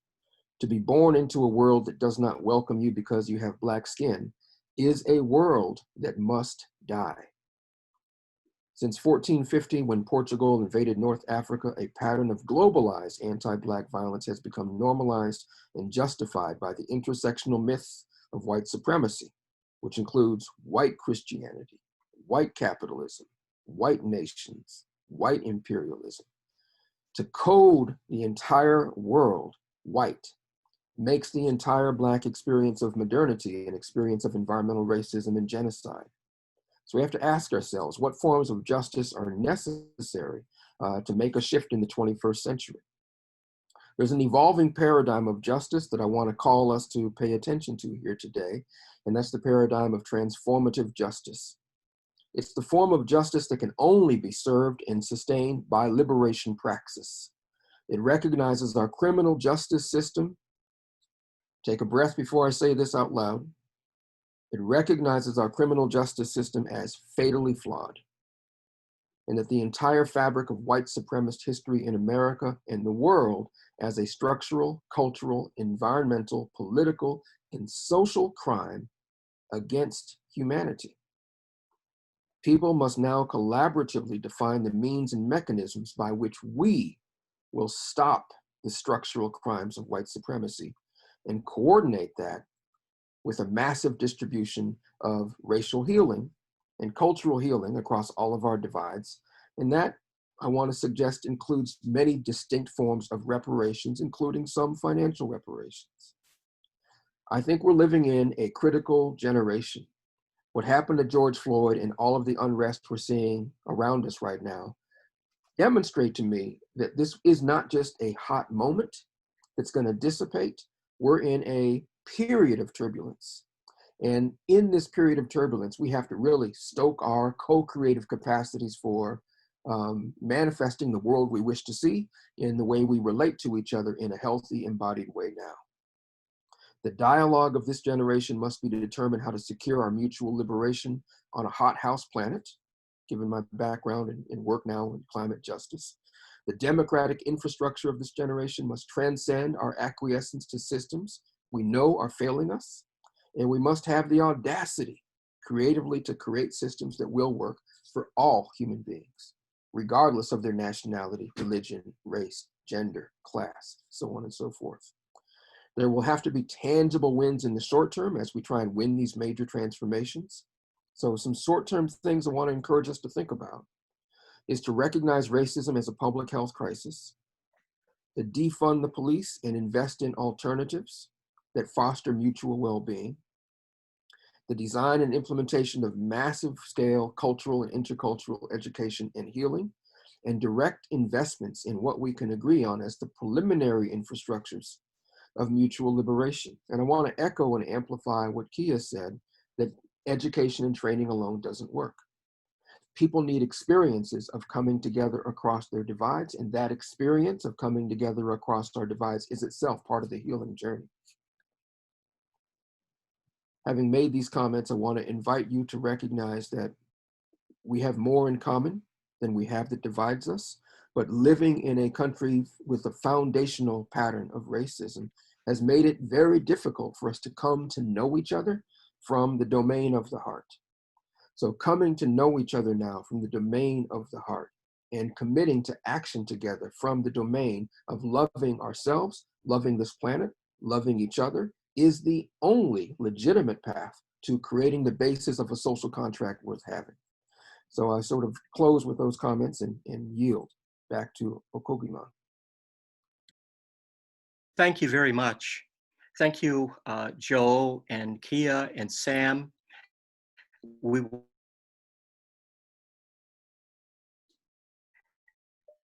To be born into a world that does not welcome you because you have Black skin is a world that must die. Since 1450, when Portugal invaded North Africa, a pattern of globalized anti-Black violence has become normalized and justified by the intersectional myths of white supremacy, which includes white Christianity, white capitalism, white nations, white imperialism. To code the entire world white makes the entire Black experience of modernity an experience of environmental racism and genocide. So we have to ask ourselves, what forms of justice are necessary to make a shift in the 21st century? There's an evolving paradigm of justice that I want to call us to pay attention to here today, and that's the paradigm of transformative justice. It's the form of justice that can only be served and sustained by liberation praxis. It recognizes our criminal justice system. Take a breath before I say this out loud. It recognizes our criminal justice system as fatally flawed, and that the entire fabric of white supremacist history in America and the world as a structural, cultural, environmental, political, and social crime against humanity. People must now collaboratively define the means and mechanisms by which we will stop the structural crimes of white supremacy and coordinate that with a massive distribution of racial healing and cultural healing across all of our divides. And that, I want to suggest, includes many distinct forms of reparations, including some financial reparations. I think we're living in a critical generation. What happened to George Floyd and all of the unrest we're seeing around us right now demonstrate to me that this is not just a hot moment that's going to dissipate. We're in a period of turbulence. And in this period of turbulence, we have to really stoke our co-creative capacities for manifesting the world we wish to see in the way we relate to each other in a healthy, embodied way now. The dialogue of this generation must be to determine how to secure our mutual liberation on a hothouse planet, given my background in work now in climate justice. The democratic infrastructure of this generation must transcend our acquiescence to systems we know are failing us, and we must have the audacity creatively to create systems that will work for all human beings, regardless of their nationality, religion, race, gender, class, so on and so forth. There will have to be tangible wins in the short term as we try and win these major transformations. So some short-term things I want to encourage us to think about is to recognize racism as a public health crisis, to defund the police and invest in alternatives that foster mutual well-being, the design and implementation of massive scale cultural and intercultural education and healing, and direct investments in what we can agree on as the preliminary infrastructures of mutual liberation. And I want to echo and amplify what Kia said, that education and training alone doesn't work. People need experiences of coming together across their divides, and that experience of coming together across our divides is itself part of the healing journey. Having made these comments, I want to invite you to recognize that we have more in common than we have that divides us, but living in a country with a foundational pattern of racism has made it very difficult for us to come to know each other from the domain of the heart. So coming to know each other now from the domain of the heart and committing to action together from the domain of loving ourselves, loving this planet, loving each other is the only legitimate path to creating the basis of a social contract worth having. So I sort of close with those comments and yield back to Okogiman. Thank you very much. Thank you, Joe and Kia and Sam.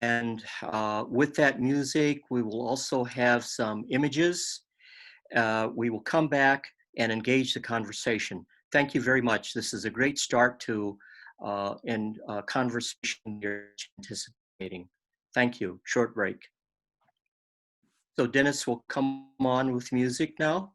And with that music, we will also have some images. We will come back and engage the conversation. Thank you very much. This is a great start to conversation you're anticipating. Thank you. Short break. So Dennis will come on with music now.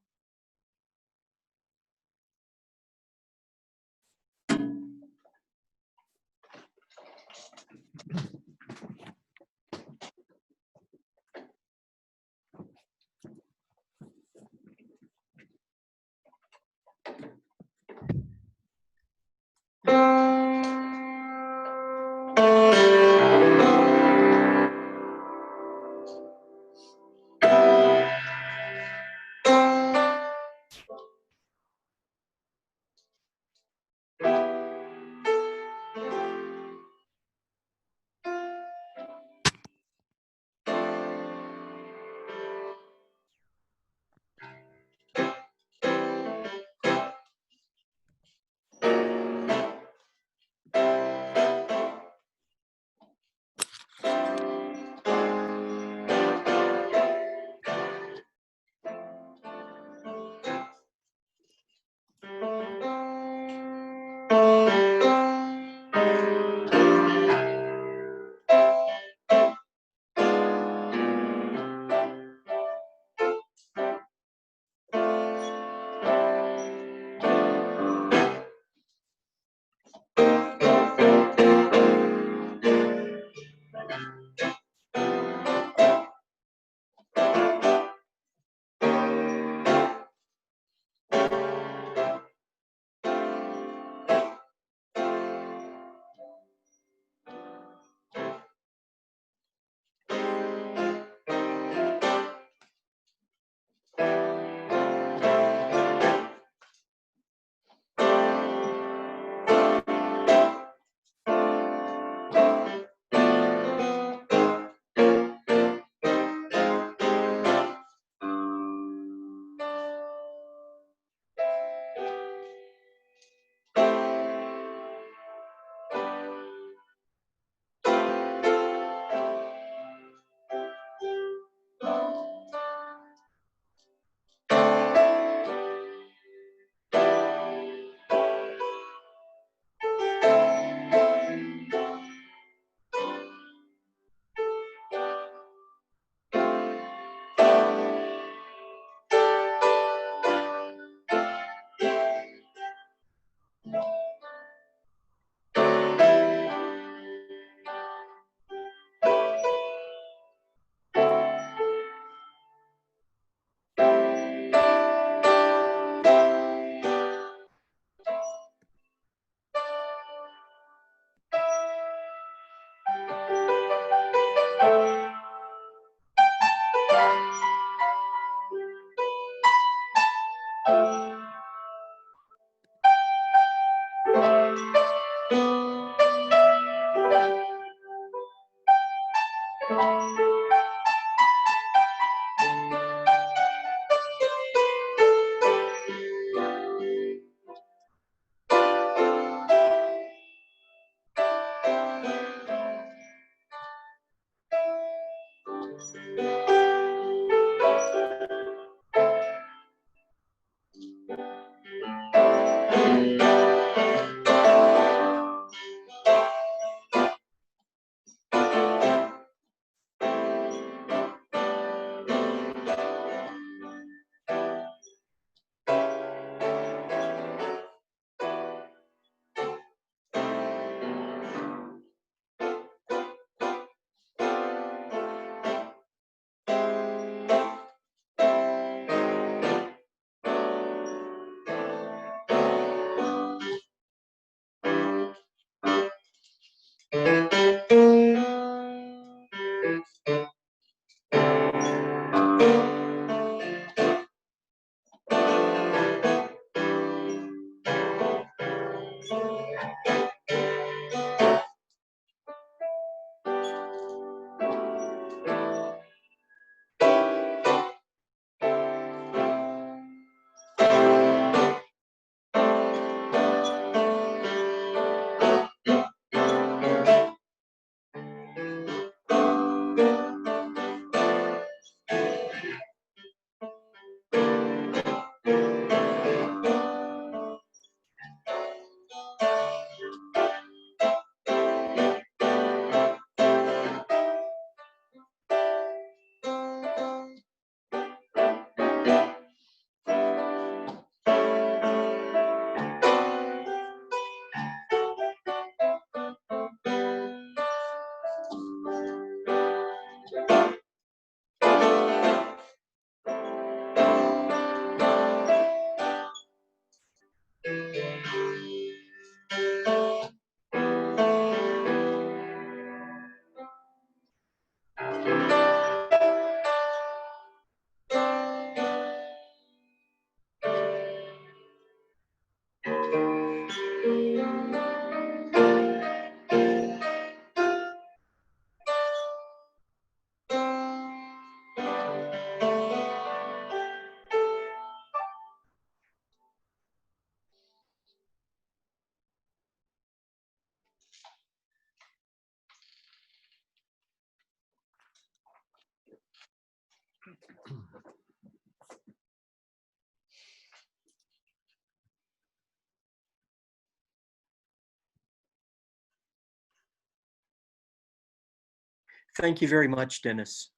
Thank you very much, Dennis.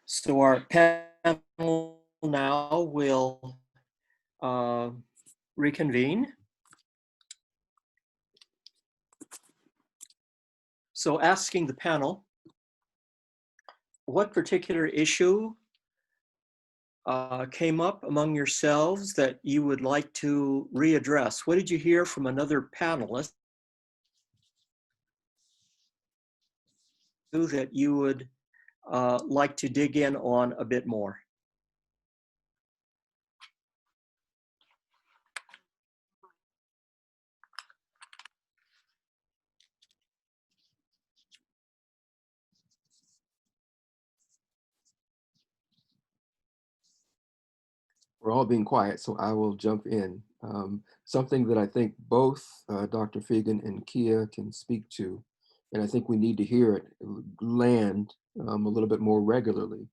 So our panel now will reconvene. So asking the panel, what particular issue came up among yourselves that you would like to readdress? What did you hear from another panelist that you would like to dig in on a bit more? We're all being quiet, so I will jump in. Something that I think both Dr. Feagin and Kia can speak to, and I think we need to hear it land a little bit more regularly,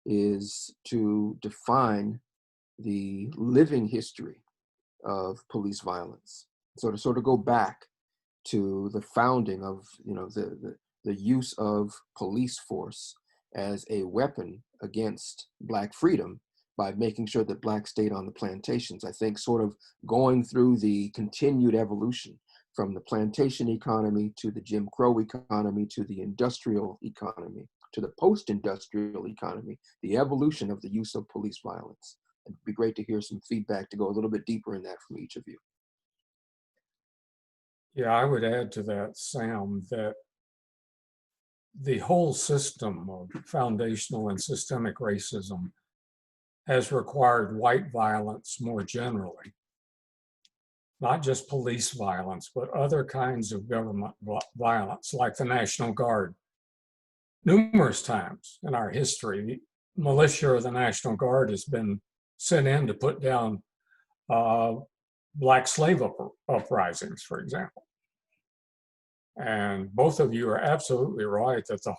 is to define the living history of police violence. So to sort of go back to the founding of, the use of police force as a weapon against Black freedom by making sure that Blacks stayed on the plantations. I think sort of going through the continued evolution from the plantation economy to the Jim Crow economy to the industrial economy to the post-industrial economy, the evolution of the use of police violence. It'd be great to hear some feedback to go a little bit deeper in that from each of you. Yeah, I would add to that, Sam, that the whole system of foundational and systemic racism has required white violence more generally, not just police violence, but other kinds of government violence, like the National Guard. Numerous times in our history, the militia or the National Guard has been sent in to put down Black slave uprisings, for example. And both of you are absolutely right that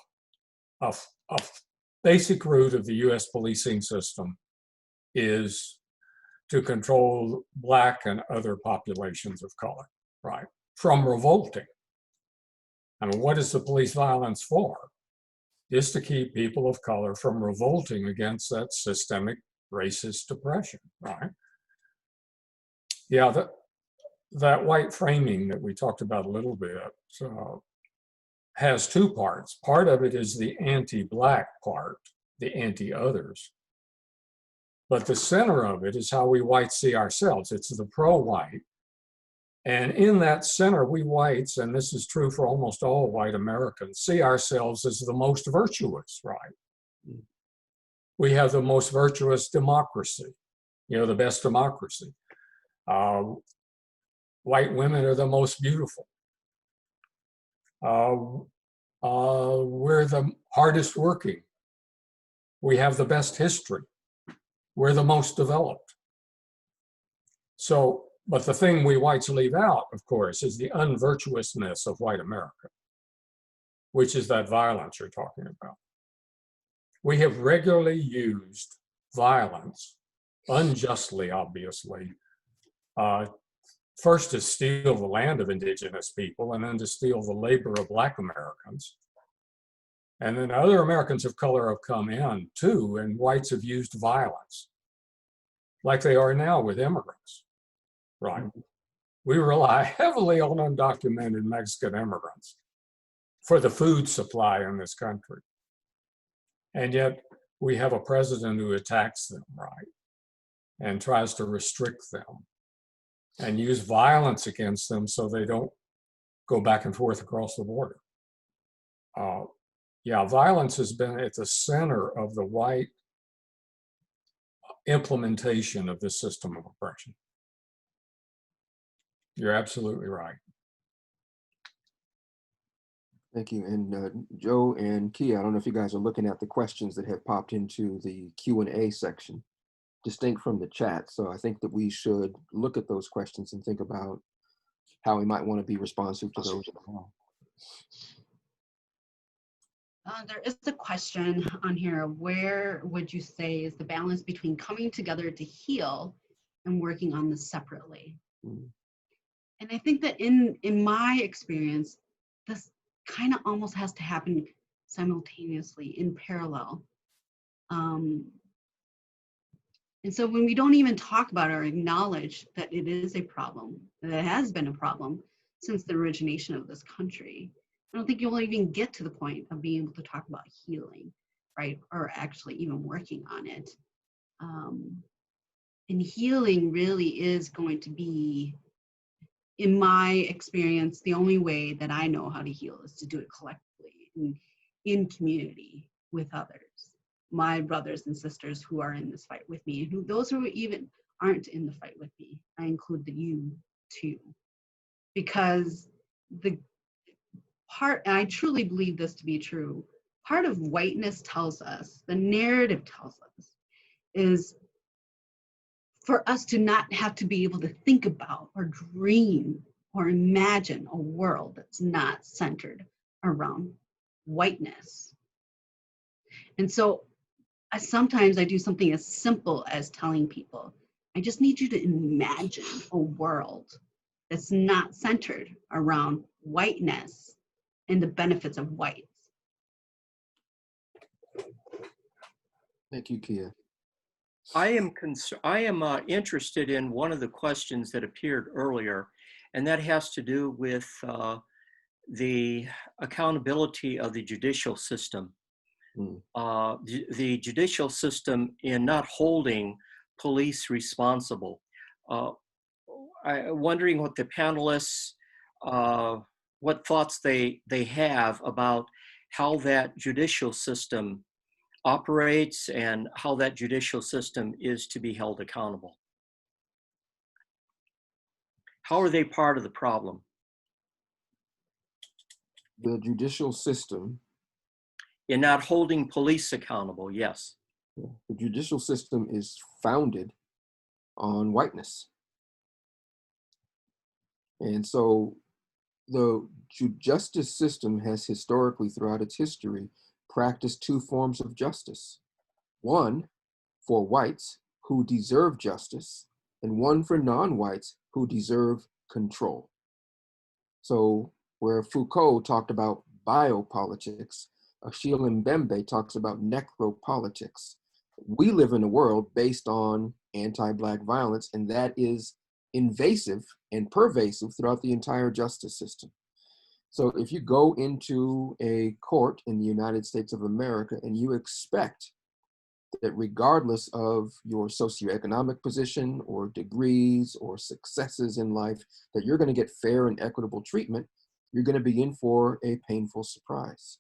a basic root of the US policing system is to control Black and other populations of color, right? From revolting. I mean, what is the police violence for? Is to keep people of color from revolting against that systemic racist oppression, right? Yeah, that white framing that we talked about a little bit has two parts. Part of it is the anti-Black part, the anti-others. But the center of it is how we whites see ourselves. It's the pro-white. And in that center, we whites, and this is true for almost all white Americans, see ourselves as the most virtuous, right? We have the most virtuous democracy, the best democracy. White women are the most beautiful. We're the hardest working. We have the best history. We're the most developed. So, but the thing we whites leave out, of course, is the unvirtuousness of white America, which is that violence you're talking about. We have regularly used violence, unjustly, obviously, first to steal the land of indigenous people and then to steal the labor of Black Americans. And then other Americans of color have come in too, and whites have used violence, like they are now with immigrants, right? We rely heavily on undocumented Mexican immigrants for the food supply in this country. And yet we have a president who attacks them, right? And tries to restrict them and use violence against them so they don't go back and forth across the border. Yeah, violence has been at the center of the white implementation of this system of oppression. You're absolutely right. Thank you. And Joe and Kia, I don't know if you guys are looking at the questions that have popped into the Q&A section, distinct from the chat. So I think that we should look at those questions and think about how we might want to be responsive to those as well. There is a question on here. Where would you say is the balance between coming together to heal and working on this separately? And I think that in my experience, this kind of almost has to happen simultaneously in parallel. And so when we don't even talk about or acknowledge that it is a problem, that it has been a problem since the origination of this country, I don't think you'll even get to the point of being able to talk about healing, right? Or actually even working on it. And healing really is going to be, in my experience, the only way that I know how to heal is to do it collectively and in community with others, my brothers and sisters who are in this fight with me, and who those who even aren't in the fight with me. I include the you too, because the part, and I truly believe this to be true, part of whiteness tells us, the narrative tells us, is for us to not have to be able to think about or dream or imagine a world that's not centered around whiteness. And so sometimes I do something as simple as telling people, I just need you to imagine a world that's not centered around whiteness and the benefits of whites. Thank you, Kia. I am interested in one of the questions that appeared earlier, and that has to do with the accountability of the judicial system. The judicial system in not holding police responsible. I'm wondering what the panelists, what thoughts they have about how that judicial system operates and how that judicial system is to be held accountable. How are they part of the problem? The judicial system. In not holding police accountable, yes. The judicial system is founded on whiteness. And so the justice system has historically, throughout its history, practiced two forms of justice. One for whites who deserve justice, and one for non-whites who deserve control. So where Foucault talked about biopolitics, Achille Mbembe talks about necropolitics. We live in a world based on anti-Black violence, and that is invasive and pervasive throughout the entire justice system. So if you go into a court in the United States of America and you expect that regardless of your socioeconomic position or degrees or successes in life, that you're going to get fair and equitable treatment, you're going to be in for a painful surprise,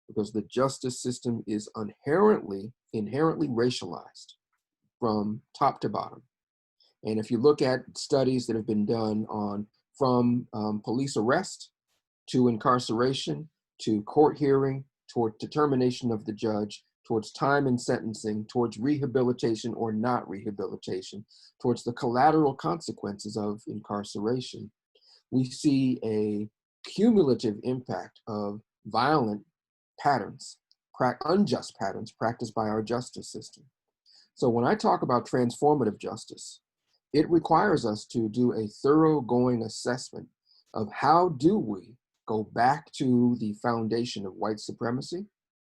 because the justice system is inherently racialized from top to bottom. And if you look at studies that have been done on from police arrest to incarceration, to court hearing, toward determination of the judge, towards time and sentencing, towards rehabilitation or not rehabilitation, towards the collateral consequences of incarceration, we see a cumulative impact of violent patterns, unjust patterns practiced by our justice system. So when I talk about transformative justice, it requires us to do a thoroughgoing assessment of how do we go back to the foundation of white supremacy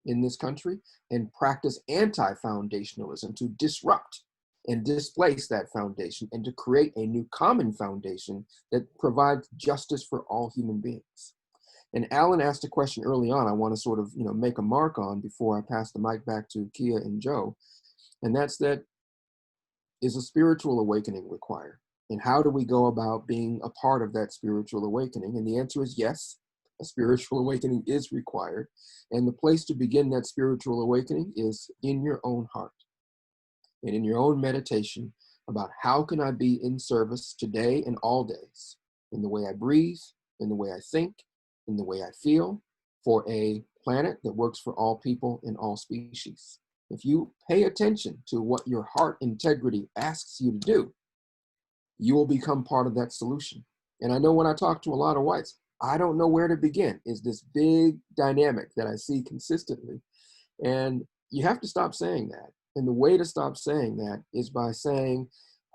in this country and practice anti-foundationalism to disrupt and displace that foundation and to create a new common foundation that provides justice for all human beings. And Alan asked a question early on I want to sort of make a mark on before I pass the mic back to Kia and Joe, and that's that, is a spiritual awakening required? And how do we go about being a part of that spiritual awakening? And the answer is yes, a spiritual awakening is required. And the place to begin that spiritual awakening is in your own heart and in your own meditation about how can I be in service today and all days, in the way I breathe, in the way I think, in the way I feel, for a planet that works for all people and all species. If you pay attention to what your heart integrity asks you to do, you will become part of that solution. And I know when I talk to a lot of whites, I don't know where to begin. It's this big dynamic that I see consistently. And you have to stop saying that. And the way to stop saying that is by saying,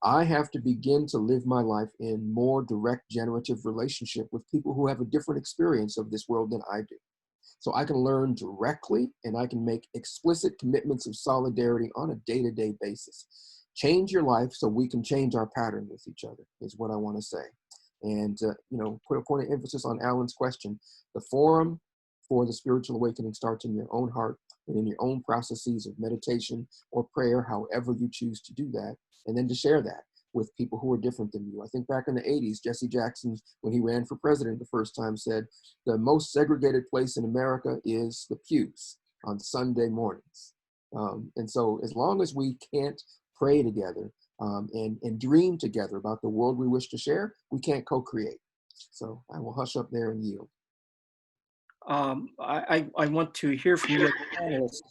I have to begin to live my life in more direct generative relationship with people who have a different experience of this world than I do. So I can learn directly and I can make explicit commitments of solidarity on a day-to-day basis. Change your life so we can change our pattern with each other is what I want to say. And, put a point of emphasis on Alan's question. The forum for the spiritual awakening starts in your own heart and in your own processes of meditation or prayer, however you choose to do that, and then to share that with people who are different than you. I think back in the 80s, Jesse Jackson, when he ran for president the first time, said, the most segregated place in America is the pews on Sunday mornings. And so as long as we can't pray together and dream together about the world we wish to share, we can't co-create. So I will hush up there and yield. I want to hear from you, panelists.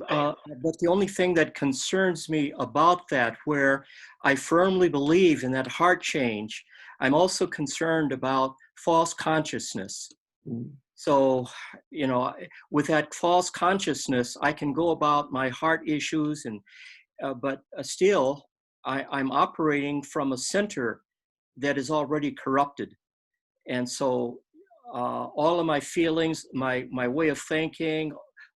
But the only thing that concerns me about that, where I firmly believe in that heart change, I'm also concerned about false consciousness. So, with that false consciousness, I can go about my heart issues, but still, I'm operating from a center that is already corrupted. And so all of my feelings, my way of thinking,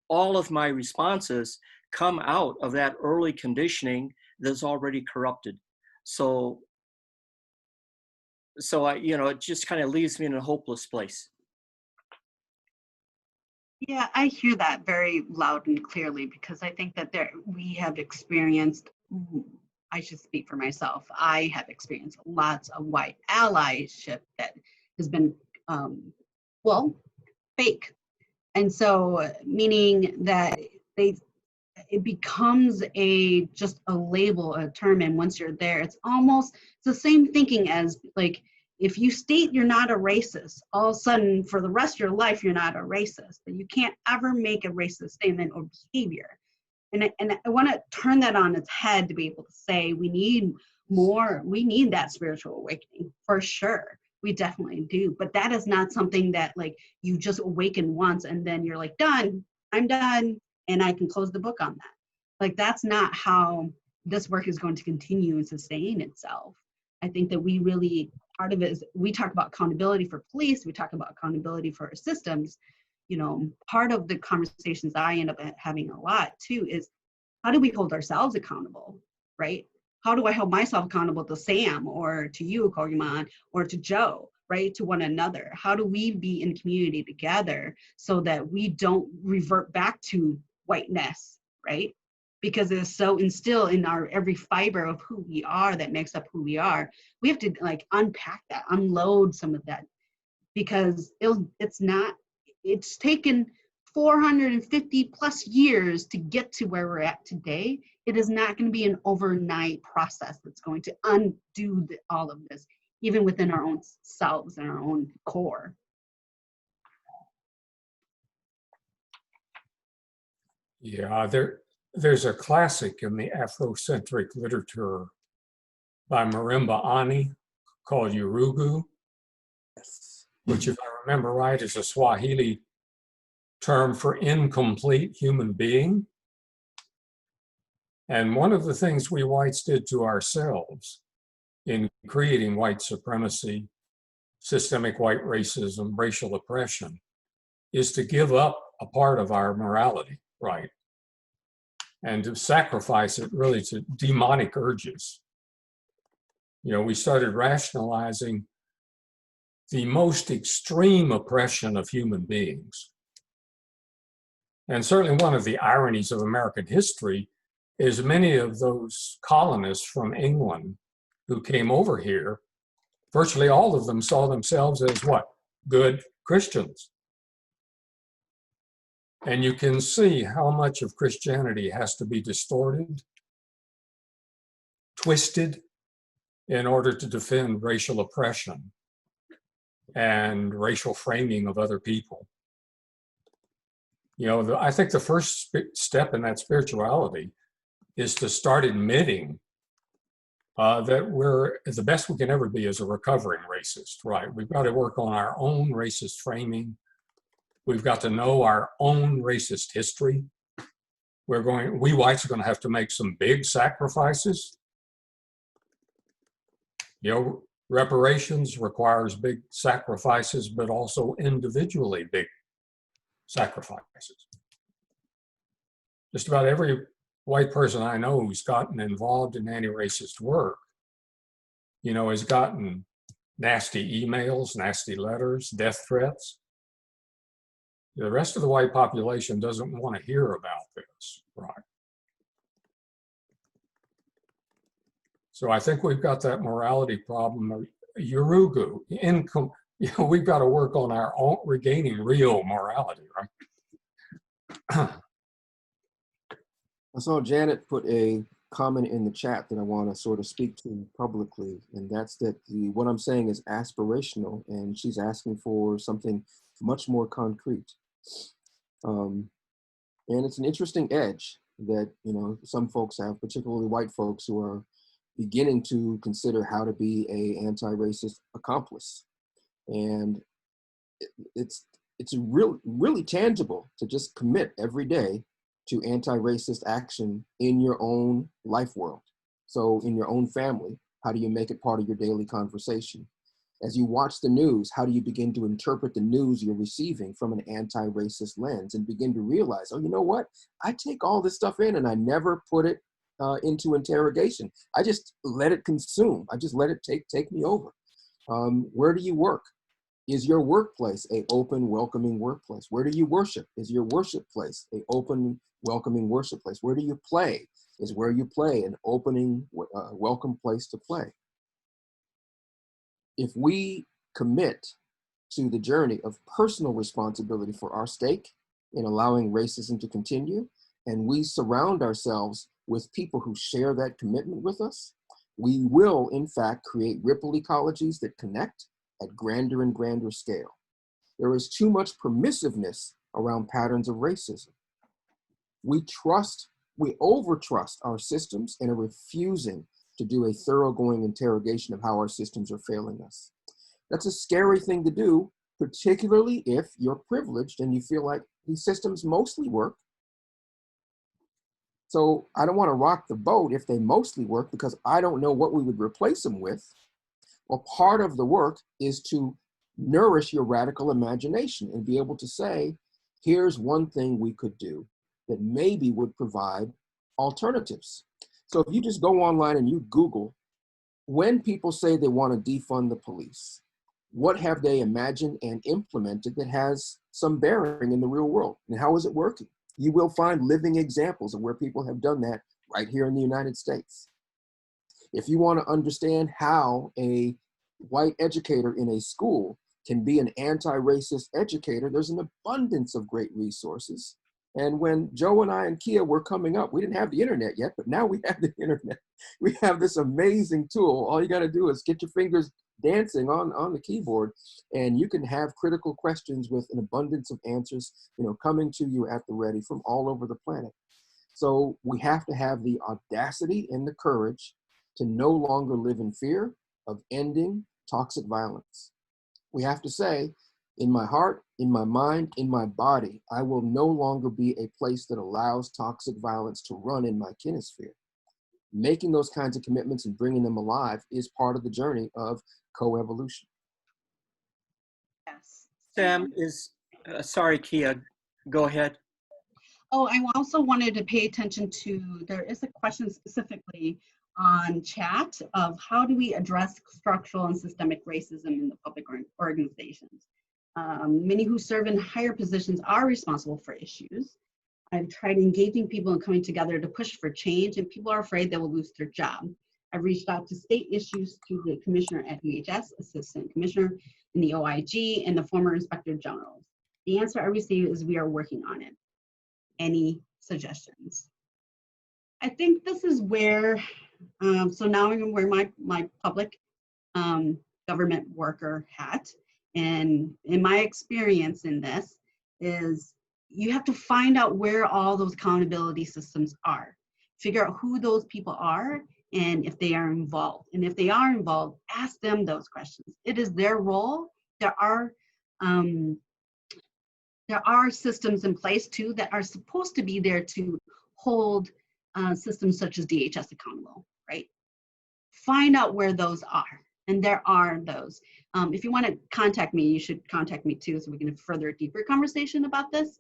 all of my responses come out of that early conditioning that's already corrupted. So it just kind of leaves me in a hopeless place. Yeah, I hear that very loud and clearly, because I think that we have experienced, I should speak for myself, I have experienced lots of white allyship that has been, fake. And so, meaning that it becomes just a label, a term, and once you're there, it's the same thinking as, like, if you state you're not a racist, all of a sudden for the rest of your life you're not a racist. But you can't ever make a racist statement or behavior. And I want to turn that on its head to be able to say we need that spiritual awakening for sure. We definitely do. But that is not something that, like, you just awaken once and then you're like, done, I'm done, and I can close the book on that. Like, that's not how this work is going to continue and sustain itself. I think that part of it is, we talk about accountability for police, we talk about accountability for our systems. Part of the conversations I end up having a lot too is, how do we hold ourselves accountable, right? How do I hold myself accountable to Sam, or to you, Kogiman, or to Joe, right? To one another. How do we be in community together so that we don't revert back to whiteness, right? Because it's so instilled in our every fiber of who we are that makes up who we are. We have to, like, unpack that, unload some of that, because it's taken 450 plus years to get to where we're at today. It is not going to be an overnight process that's going to undo all of this, even within our own selves and our own core. Yeah, there's a classic in the Afrocentric literature by Marimba Ani called Urugu, which, if I remember right, is a Swahili term for incomplete human being. And one of the things we whites did to ourselves in creating white supremacy, systemic white racism, racial oppression, is to give up a part of our morality, right? And to sacrifice it really to demonic urges. We started rationalizing the most extreme oppression of human beings. And certainly one of the ironies of American history is many of those colonists from England who came over here, virtually all of them saw themselves as what? Good Christians. And you can see how much of Christianity has to be distorted, twisted, in order to defend racial oppression and racial framing of other people. I think the first step in that spirituality is to start admitting that we're the best we can ever be as a recovering racist, right? We've got to work on our own racist framing. We've got to know our own racist history. We whites are going to have to make some big sacrifices. Reparations requires big sacrifices, but also individually big sacrifices. Just about every white person I know who's gotten involved in anti-racist work, you know, has gotten nasty emails, nasty letters, death threats. The rest of the white population doesn't want to hear about this, right? So I think we've got that morality problem of Yurugu. You know, we've got to work on our own regaining real morality, right? I saw Janet put a comment in the chat that I want to sort of speak to publicly, and that's that what I'm saying is aspirational, and she's asking for something much more concrete. And it's an interesting edge that, you know, some folks have, particularly white folks, who are beginning to consider how to be a anti-racist accomplice. And it's really tangible to just commit every day to anti-racist action in your own life world. So in your own family, how do you make it part of your daily conversation? As you watch the news, how do you begin to interpret the news you're receiving from an anti-racist lens and begin to realize, oh, you know what? I take all this stuff in and I never put it into interrogation. I just let it consume. I just let it take me over. Where do you work? Is your workplace an open, welcoming workplace? Where do you worship? Is your worship place an open, welcoming worship place? Where do you play? Is where you play an opening, welcome place to play? If we commit to the journey of personal responsibility for our stake in allowing racism to continue, and we surround ourselves with people who share that commitment with us, we will, in fact, create ripple ecologies that connect at grander and grander scale. There is too much permissiveness around patterns of racism. We overtrust our systems and are refusing to do a thoroughgoing interrogation of how our systems are failing us. That's a scary thing to do, particularly if you're privileged and you feel like these systems mostly work. So I don't want to rock the boat if they mostly work, because I don't know what we would replace them with. Well, part of the work is to nourish your radical imagination and be able to say, here's one thing we could do that maybe would provide alternatives. So if you just go online and you Google, when people say they want to defund the police, what have they imagined and implemented that has some bearing in the real world? And how is it working? You will find living examples of where people have done that right here in the United States. If you want to understand how a white educator in a school can be an anti-racist educator, there's an abundance of great resources. And when Joe and I and Kia were coming up, we didn't have the internet yet, but now we have the internet. We have this amazing tool. All you got to do is get your fingers dancing on the keyboard, and you can have critical questions with an abundance of answers, you know, coming to you at the ready from all over the planet. So we have to have the audacity and the courage to no longer live in fear of ending toxic violence. We have to say, in my heart, in my mind, in my body, I will no longer be a place that allows toxic violence to run in my kinesphere. Making those kinds of commitments and bringing them alive is part of the journey of coevolution. Yes. Sam is, sorry, Kia, go ahead. Oh, I also wanted to pay attention to, there is a question specifically on chat of how do we address structural and systemic racism in the public organizations. Many who serve in higher positions are responsible for issues. I've tried engaging people and coming together to push for change, and people are afraid they will lose their job. I've reached out to state issues to the commissioner at DHS, assistant commissioner in the OIG, and the former inspector generals. The answer I receive is we are working on it. Any suggestions? I think this is where, so now I'm gonna wear my public government worker hat. And in my experience in this is you have to find out where all those accountability systems are. Figure out who those people are and if they are involved. And if they are involved, ask them those questions. It is their role. There are systems in place too that are supposed to be there to hold systems such as DHS accountable, right? Find out where those are, and there are those. If you want to contact me, you should contact me too, so we can have further deeper conversation about this.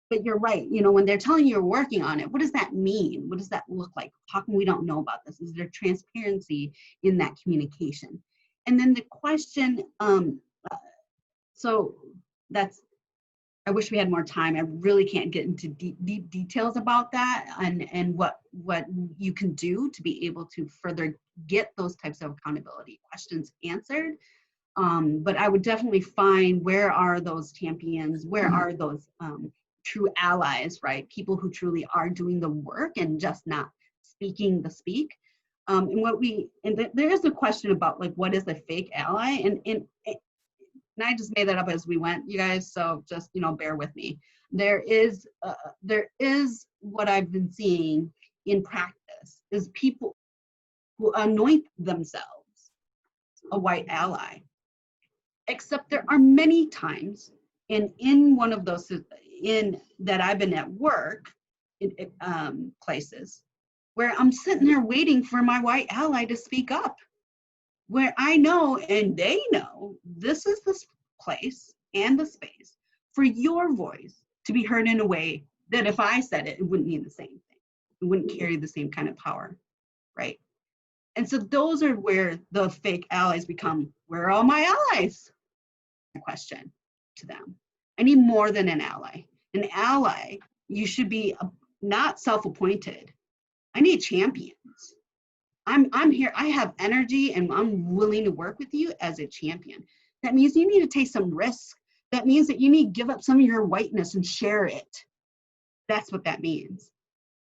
But you're right, you know, when they're telling you you're working on it, what does that mean? What does that look like? How come we don't know about this? Is there transparency in that communication? And then the question, so that's, I wish we had more time. I really can't get into deep details about that and what you can do to be able to further get those types of accountability questions answered. But I would definitely find, where are those champions? Where are those true allies, right? People who truly are doing the work and just not speaking the speak. There is a question about, like, what is a fake ally? And I just made that up as we went, you guys, so just, you know, bear with me. There is what I've been seeing in practice is people who anoint themselves a white ally, except there are many times, and in one of those that I've been at work in places where I'm sitting there waiting for my white ally to speak up, where I know and they know this is the place and the space for your voice to be heard in a way that if I said it, it wouldn't mean the same thing. It wouldn't carry the same kind of power, right? And so those are where the fake allies become, where are all my allies? Question to them. I need more than an ally. An ally, you should be not self-appointed. I need champions. I'm here, I have energy, and I'm willing to work with you as a champion. That means you need to take some risk. That means that you need to give up some of your whiteness and share it. That's what that means.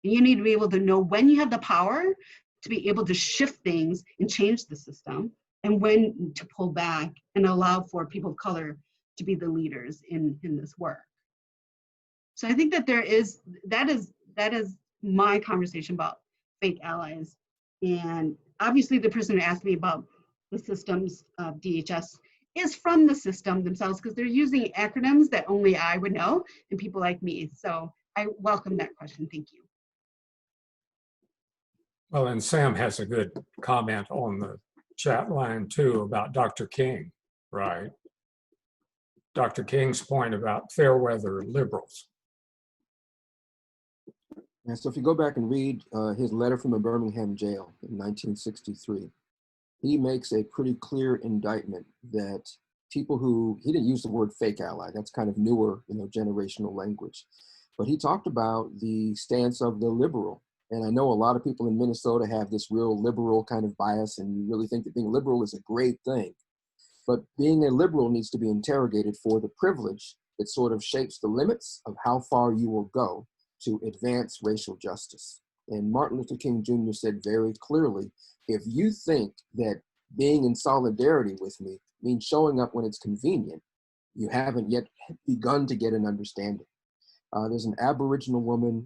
And you need to be able to know when you have the power to be able to shift things and change the system, and when to pull back and allow for people of color to be the leaders in this work. So I think that that is my conversation about fake allies. And obviously the person who asked me about the systems of DHS is from the system themselves, because they're using acronyms that only I would know and people like me. So I welcome that question. Thank you. Well, and Sam has a good comment on the chat line too about Dr. King, right? Dr. King's point about fair weather liberals. And so if you go back and read his letter from a Birmingham jail in 1963, he makes a pretty clear indictment that people who, he didn't use the word fake ally, that's kind of newer, you know, generational language, but he talked about the stance of the liberal. And I know a lot of people in Minnesota have this real liberal kind of bias, and you really think that being liberal is a great thing. But being a liberal needs to be interrogated for the privilege that sort of shapes the limits of how far you will go to advance racial justice. And Martin Luther King Jr. said very clearly, if you think that being in solidarity with me means showing up when it's convenient, you haven't yet begun to get an understanding. There's an Aboriginal woman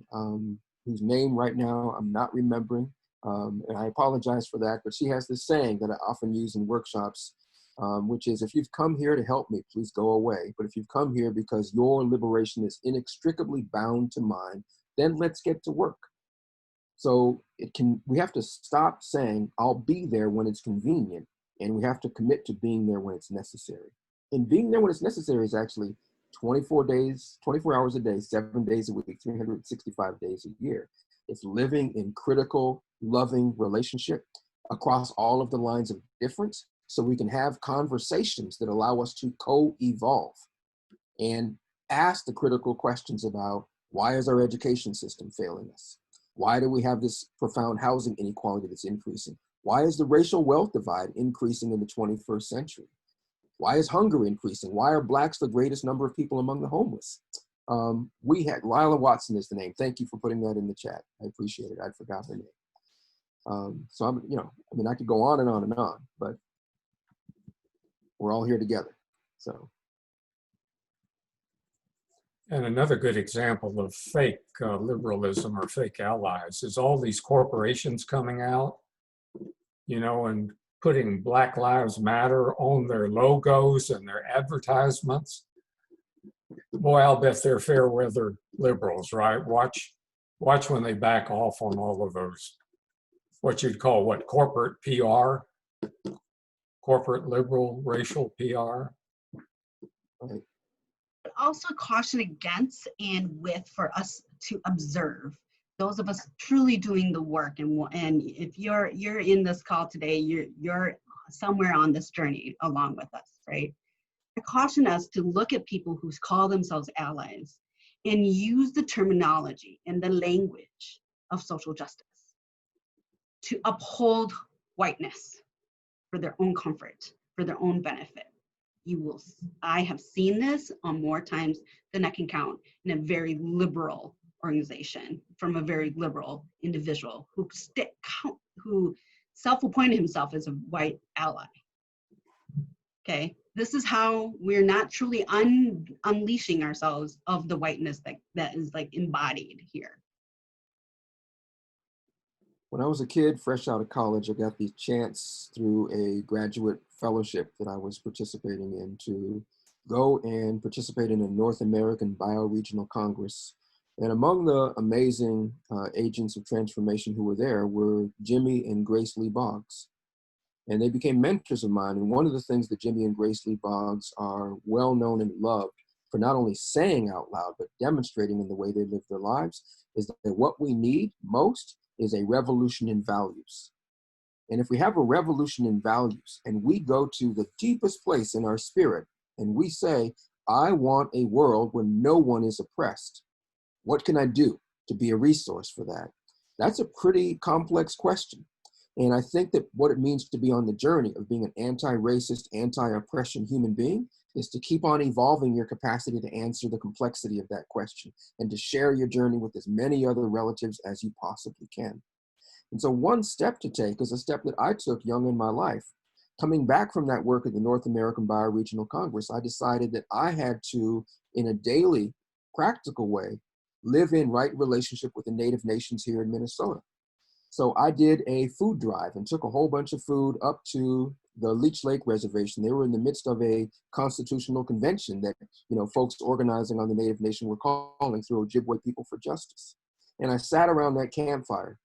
whose name right now I'm not remembering, and I apologize for that, but she has this saying that I often use in workshops, which is, if you've come here to help me, please go away. But if you've come here because your liberation is inextricably bound to mine, then let's get to work. So we have to stop saying, I'll be there when it's convenient, and we have to commit to being there when it's necessary. And being there when it's necessary is actually 24 hours a day, 7 days a week, 365 days a year. It's living in critical, loving relationship across all of the lines of difference, so we can have conversations that allow us to co-evolve and ask the critical questions about, why is our education system failing us? Why do we have this profound housing inequality that's increasing? Why is the racial wealth divide increasing in the 21st century? Why is hunger increasing? Why are Blacks the greatest number of people among the homeless? Lila Watson is the name. Thank you for putting that in the chat. I appreciate it. I forgot her name. So I could go on and on and on, but we're all here together. So. And another good example of fake liberalism or fake allies is all these corporations coming out, you know, and putting Black Lives Matter on their logos and their advertisements. Boy, I'll bet they're fair weather liberals, right? Watch when they back off on all of those, what you'd call corporate PR. corporate liberal racial PR. Right. But also caution against and with for us to observe. Those of us truly doing the work, and if you're in this call today, you're somewhere on this journey along with us, right? I caution us to look at people who call themselves allies and use the terminology and the language of social justice to uphold whiteness for their own comfort, for their own benefit. I have seen this on more times than I can count in a very liberal organization from a very liberal individual who self-appointed himself as a white ally. Okay, this is how we're not truly unleashing ourselves of the whiteness that is like embodied here. When I was a kid, fresh out of college, I got the chance through a graduate fellowship that I was participating in to go and participate in a North American Bioregional Congress. And among the amazing agents of transformation who were there were Jimmy and Grace Lee Boggs. And they became mentors of mine. And one of the things that Jimmy and Grace Lee Boggs are well known and loved for not only saying out loud, but demonstrating in the way they live their lives is that what we need most is a revolution in values. And if we have a revolution in values and we go to the deepest place in our spirit and we say, I want a world where no one is oppressed, what can I do to be a resource for that? That's a pretty complex question. And I think that what it means to be on the journey of being an anti-racist, anti-oppression human being is to keep on evolving your capacity to answer the complexity of that question and to share your journey with as many other relatives as you possibly can. And so one step to take is a step that I took young in my life. Coming back from that work at the North American Bioregional Congress, I decided that I had to, in a daily, practical way, live in right relationship with the Native nations here in Minnesota. So I did a food drive and took a whole bunch of food up to the Leech Lake Reservation. They were in the midst of a constitutional convention that, folks organizing on the Native Nation were calling through Ojibwe People for Justice. And I sat around that campfire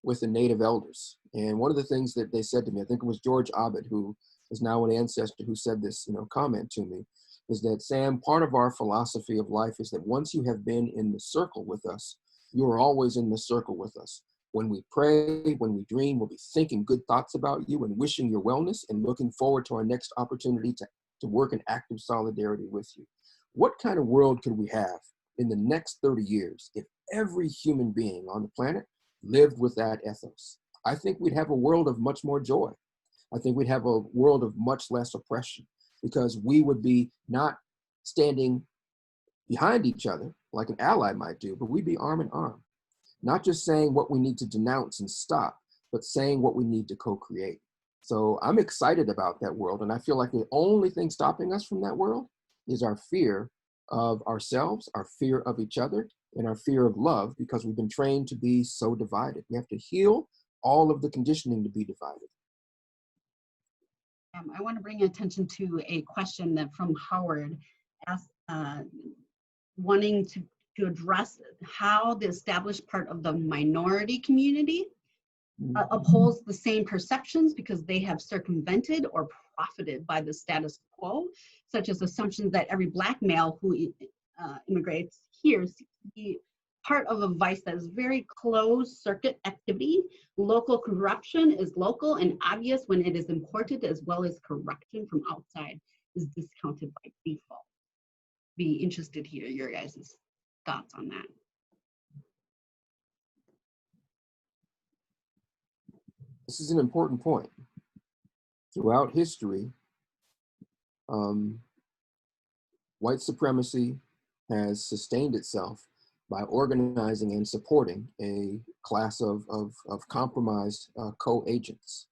with the Native elders. And one of the things that they said to me, I think it was George Abed, who is now an ancestor, who said this, comment to me, is that, Sam, part of our philosophy of life is that once you have been in the circle with us, you are always in the circle with us. When we pray, when we dream, we'll be thinking good thoughts about you and wishing your wellness and looking forward to our next opportunity to work in active solidarity with you. What kind of world could we have in the next 30 years if every human being on the planet lived with that ethos? I think we'd have a world of much more joy. I think we'd have a world of much less oppression because we would be not standing behind each other like an ally might do, but we'd be arm in arm. Not just saying what we need to denounce and stop, but saying what we need to co-create. So I'm excited about that world. And I feel like the only thing stopping us from that world is our fear of ourselves, our fear of each other, and our fear of love, because we've been trained to be so divided. We have to heal all of the conditioning to be divided. I want to bring attention to a question that from Howard asked, wanting to address how the established part of the minority community upholds the same perceptions because they have circumvented or profited by the status quo, such as assumptions that every Black male who immigrates here seems to be part of a vice that is very closed circuit activity. Local corruption is local and obvious when it is imported, as well as corruption from outside is discounted by default. Be interested to hear your guys' thoughts on that. This is an important point. Throughout history, white supremacy has sustained itself by organizing and supporting a class of compromised co-agents.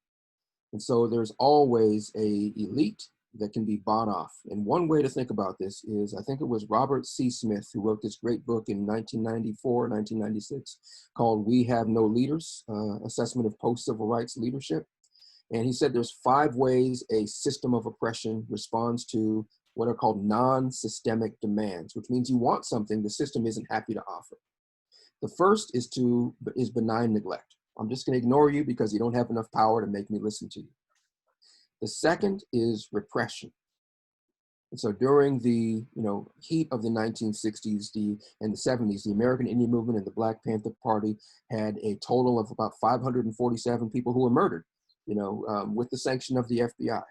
And so there's always a elite that can be bought off. And one way to think about this is, I think it was Robert C. Smith who wrote this great book in 1994, 1996, called We Have No Leaders, Assessment of Post-Civil Rights Leadership. And he said there's 5 ways a system of oppression responds to what are called non-systemic demands, which means you want something the system isn't happy to offer. The first is benign neglect. I'm just going to ignore you because you don't have enough power to make me listen to you. The second is repression. And so during the heat of the 1960s and the 70s, the American Indian Movement and the Black Panther Party had a total of about 547 people who were murdered, with the sanction of the FBI.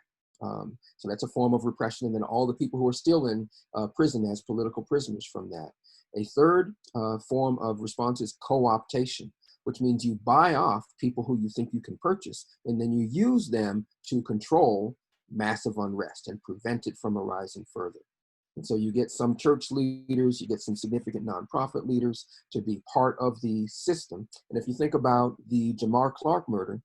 So that's a form of repression. And then all the people who are still in prison as political prisoners from that. A third form of response is co-optation, which means you buy off people who you think you can purchase, and then you use them to control massive unrest and prevent it from arising further. And so you get some church leaders, you get some significant nonprofit leaders to be part of the system. And if you think about the Jamar Clark murder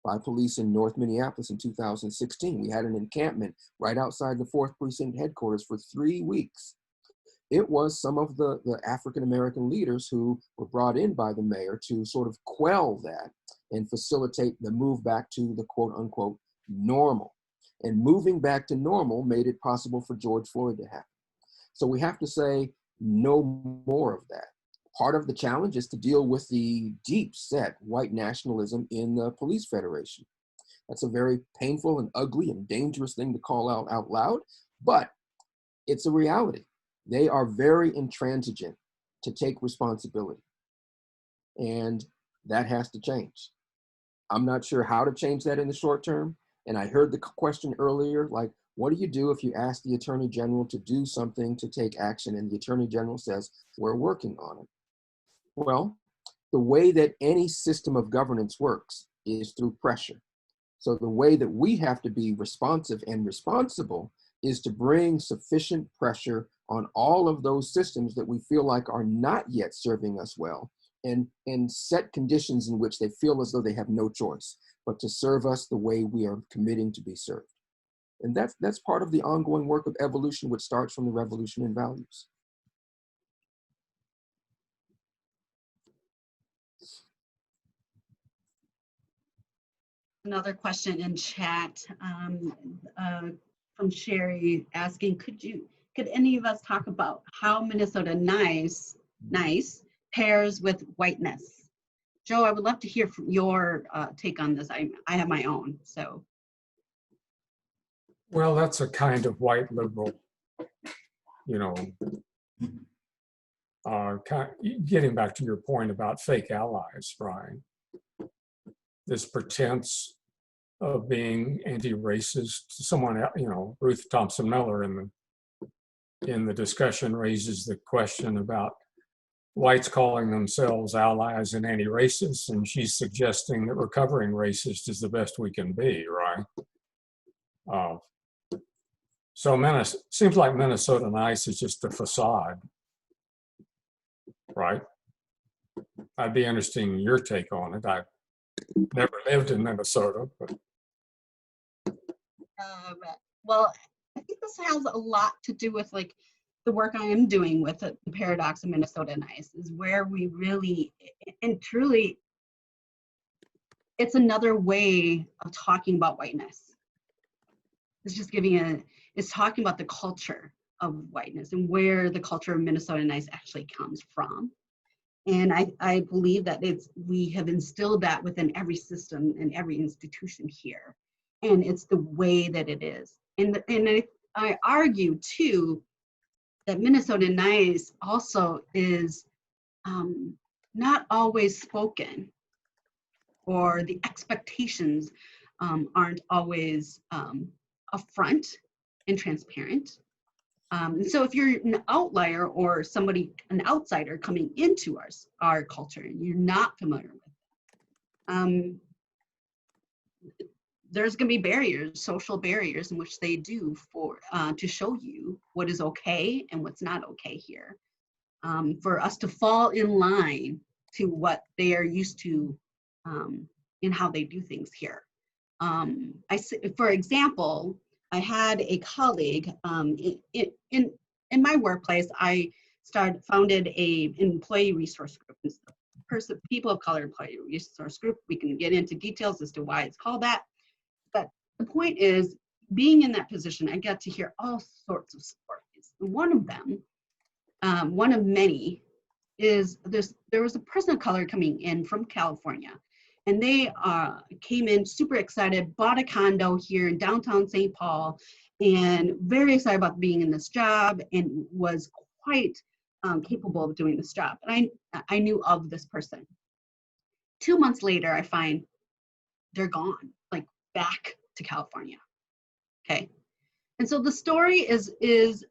by police in North Minneapolis in 2016, we had an encampment right outside the 4th Precinct headquarters for 3 weeks. It was some of the African-American leaders who were brought in by the mayor to sort of quell that and facilitate the move back to the quote unquote normal. And moving back to normal made it possible for George Floyd to happen. So we have to say no more of that. Part of the challenge is to deal with the deep set white nationalism in the police federation. That's a very painful and ugly and dangerous thing to call out loud, but it's a reality. They are very intransigent to take responsibility. And that has to change. I'm not sure how to change that in the short term. And I heard the question earlier, like, what do you do if you ask the Attorney General to do something to take action and the Attorney General says, we're working on it? Well, the way that any system of governance works is through pressure. So the way that we have to be responsive and responsible is to bring sufficient pressure on all of those systems that we feel like are not yet serving us well, and set conditions in which they feel as though they have no choice but to serve us the way we are committing to be served. And that's part of the ongoing work of evolution, which starts from the revolution in values. Another question in chat from Sherry asking, could any of us talk about how Minnesota nice pairs with whiteness? Joe, I would love to hear from your take on this. I have my own, so. Well, that's a kind of white liberal, getting back to your point about fake allies, Brian. This pretense of being anti-racist. Someone, Ruth Thompson Miller in the discussion raises the question about whites calling themselves allies and anti-racist, and she's suggesting that recovering racist is the best we can be, right? So seems like Minnesota nice is just a facade, right? I'd be interested in your take on it. I've never lived in Minnesota, but. Well, I think this has a lot to do with like the work I am doing with the paradox of Minnesota nice, is where we really and truly, it's another way of talking about whiteness. It's just it's talking about the culture of whiteness and where the culture of Minnesota nice actually comes from. And I believe that we have instilled that within every system and every institution here. And it's the way that it is. And I argue too that Minnesota nice also is not always spoken, or the expectations aren't always upfront and transparent. So if you're an outlier or an outsider coming into our culture and you're not familiar with it, there's going to be barriers, social barriers, in which they do to show you what is okay and what's not okay here, for us to fall in line to what they are used to in how they do things here. For example, I had a colleague in my workplace. I founded an employee resource group, people of color employee resource group. We can get into details as to why it's called that. But the point is, being in that position, I got to hear all sorts of stories. One of them, one of many, is there was a person of color coming in from California, And they came in super excited, bought a condo here in downtown St. Paul, and very excited about being in this job, and was quite capable of doing this job. And I knew of this person. 2 months later, I find they're gone, like back to California. Okay. And so the story is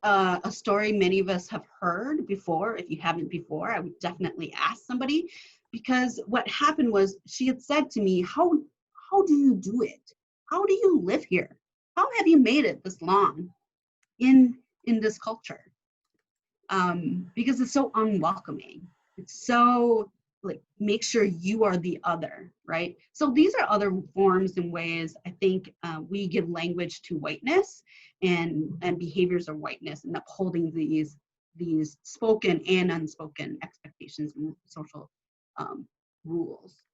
a story many of us have heard before. If you haven't before, I would definitely ask somebody, because what happened was she had said to me, how do you do it? How do you live here? How have you made it this long in this culture? Because it's so unwelcoming. It's so like, make sure you are the other, right? So these are other forms and ways I think we give language to whiteness and behaviors of whiteness, and upholding these spoken and unspoken expectations and social rules.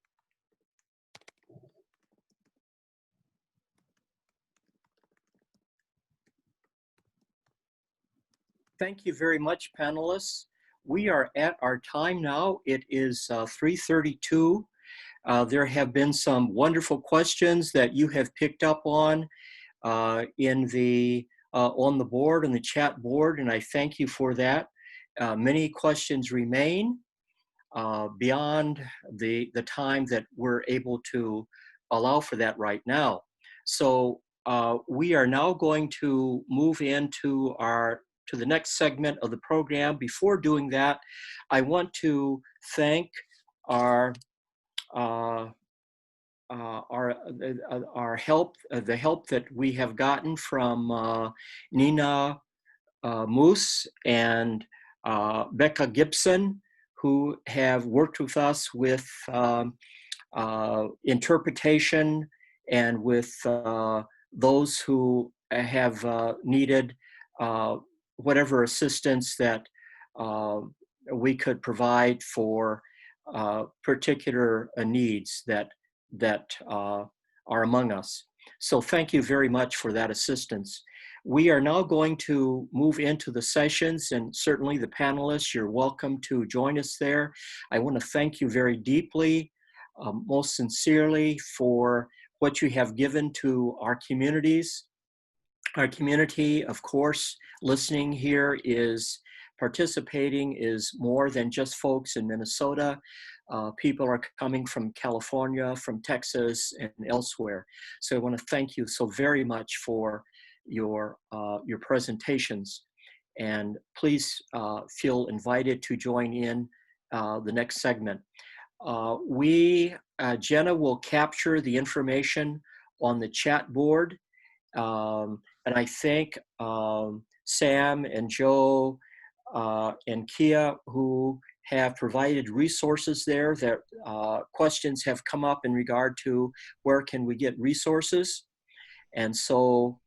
Thank you very much, panelists. We are at our time now. It is 3:32. There have been some wonderful questions that you have picked up on on the board, on the chat board, and I thank you for that. Many questions remain beyond the time that we're able to allow for that right now. So we are now going to move into the next segment of the program. Before doing that, I want to thank the help that we have gotten from Nina Moose and Becca Gibson, who have worked with us with interpretation, and with those who have needed whatever assistance that we could provide for particular needs that are among us. So thank you very much for that assistance. We are now going to move into the sessions, and certainly the panelists, you're welcome to join us there. I want to thank you very deeply, most sincerely, for what you have given to our communities. Our community, of course, listening here is participating is more than just folks in Minnesota. People are coming from California, from Texas, and elsewhere. So I want to thank you so very much for your presentations. And please feel invited to join in the next segment. Jenna will capture the information on the chat board. And I thank Sam and Joe and Kia, who have provided resources there. That questions have come up in regard to where can we get resources. And so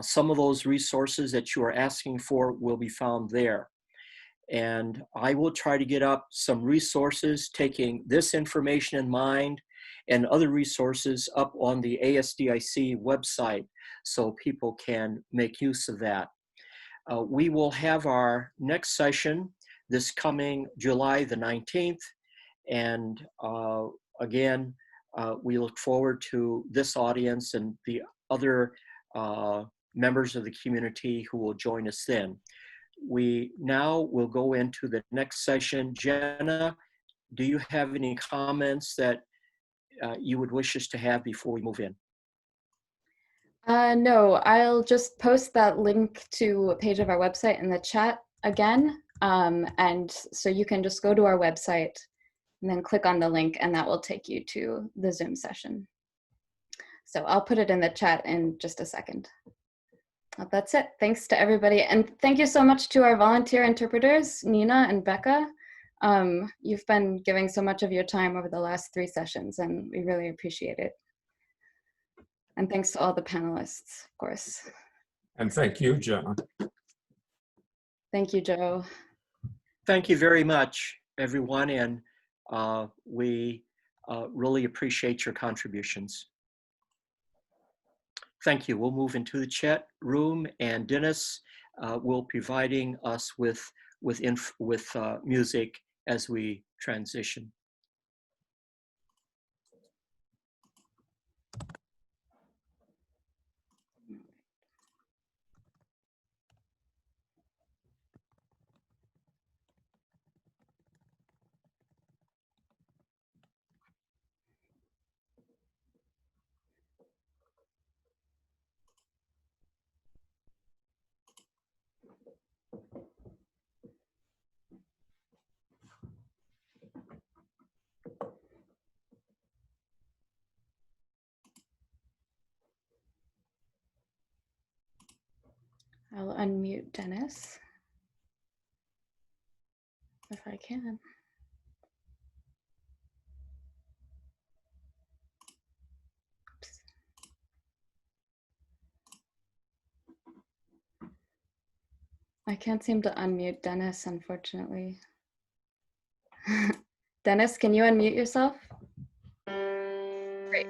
some of those resources that you are asking for will be found there. And I will try to get up some resources taking this information in mind, and other resources up on the ASDIC website so people can make use of that. We will have our next session this coming July the 19th. And again, we look forward to this audience and the other members of the community who will join us then. We now will go into the next session. Jenna, do you have any comments that you would wish us to have before we move in? No, I'll just post that link to a page of our website in the chat again. And so you can just go to our website and then click on the link, and that will take you to the Zoom session. So I'll put it in the chat in just a second. That's it. Thanks to everybody. And thank you so much to our volunteer interpreters, Nina and Becca. You've been giving so much of your time over the last 3 sessions, and we really appreciate it. And thanks to all the panelists, of course. And thank you, Jenna. Thank you, Joe. Thank you very much, everyone. And we really appreciate your contributions. Thank you. We'll move into the chat room, and Dennis will be providing us with music as we transition. I'll unmute Dennis if I can. Oops. I can't seem to unmute Dennis, unfortunately. Dennis, can you unmute yourself? Great.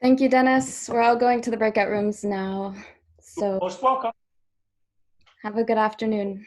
Thank you, Dennis. We're all going to the breakout rooms now. So Most welcome. have a good afternoon.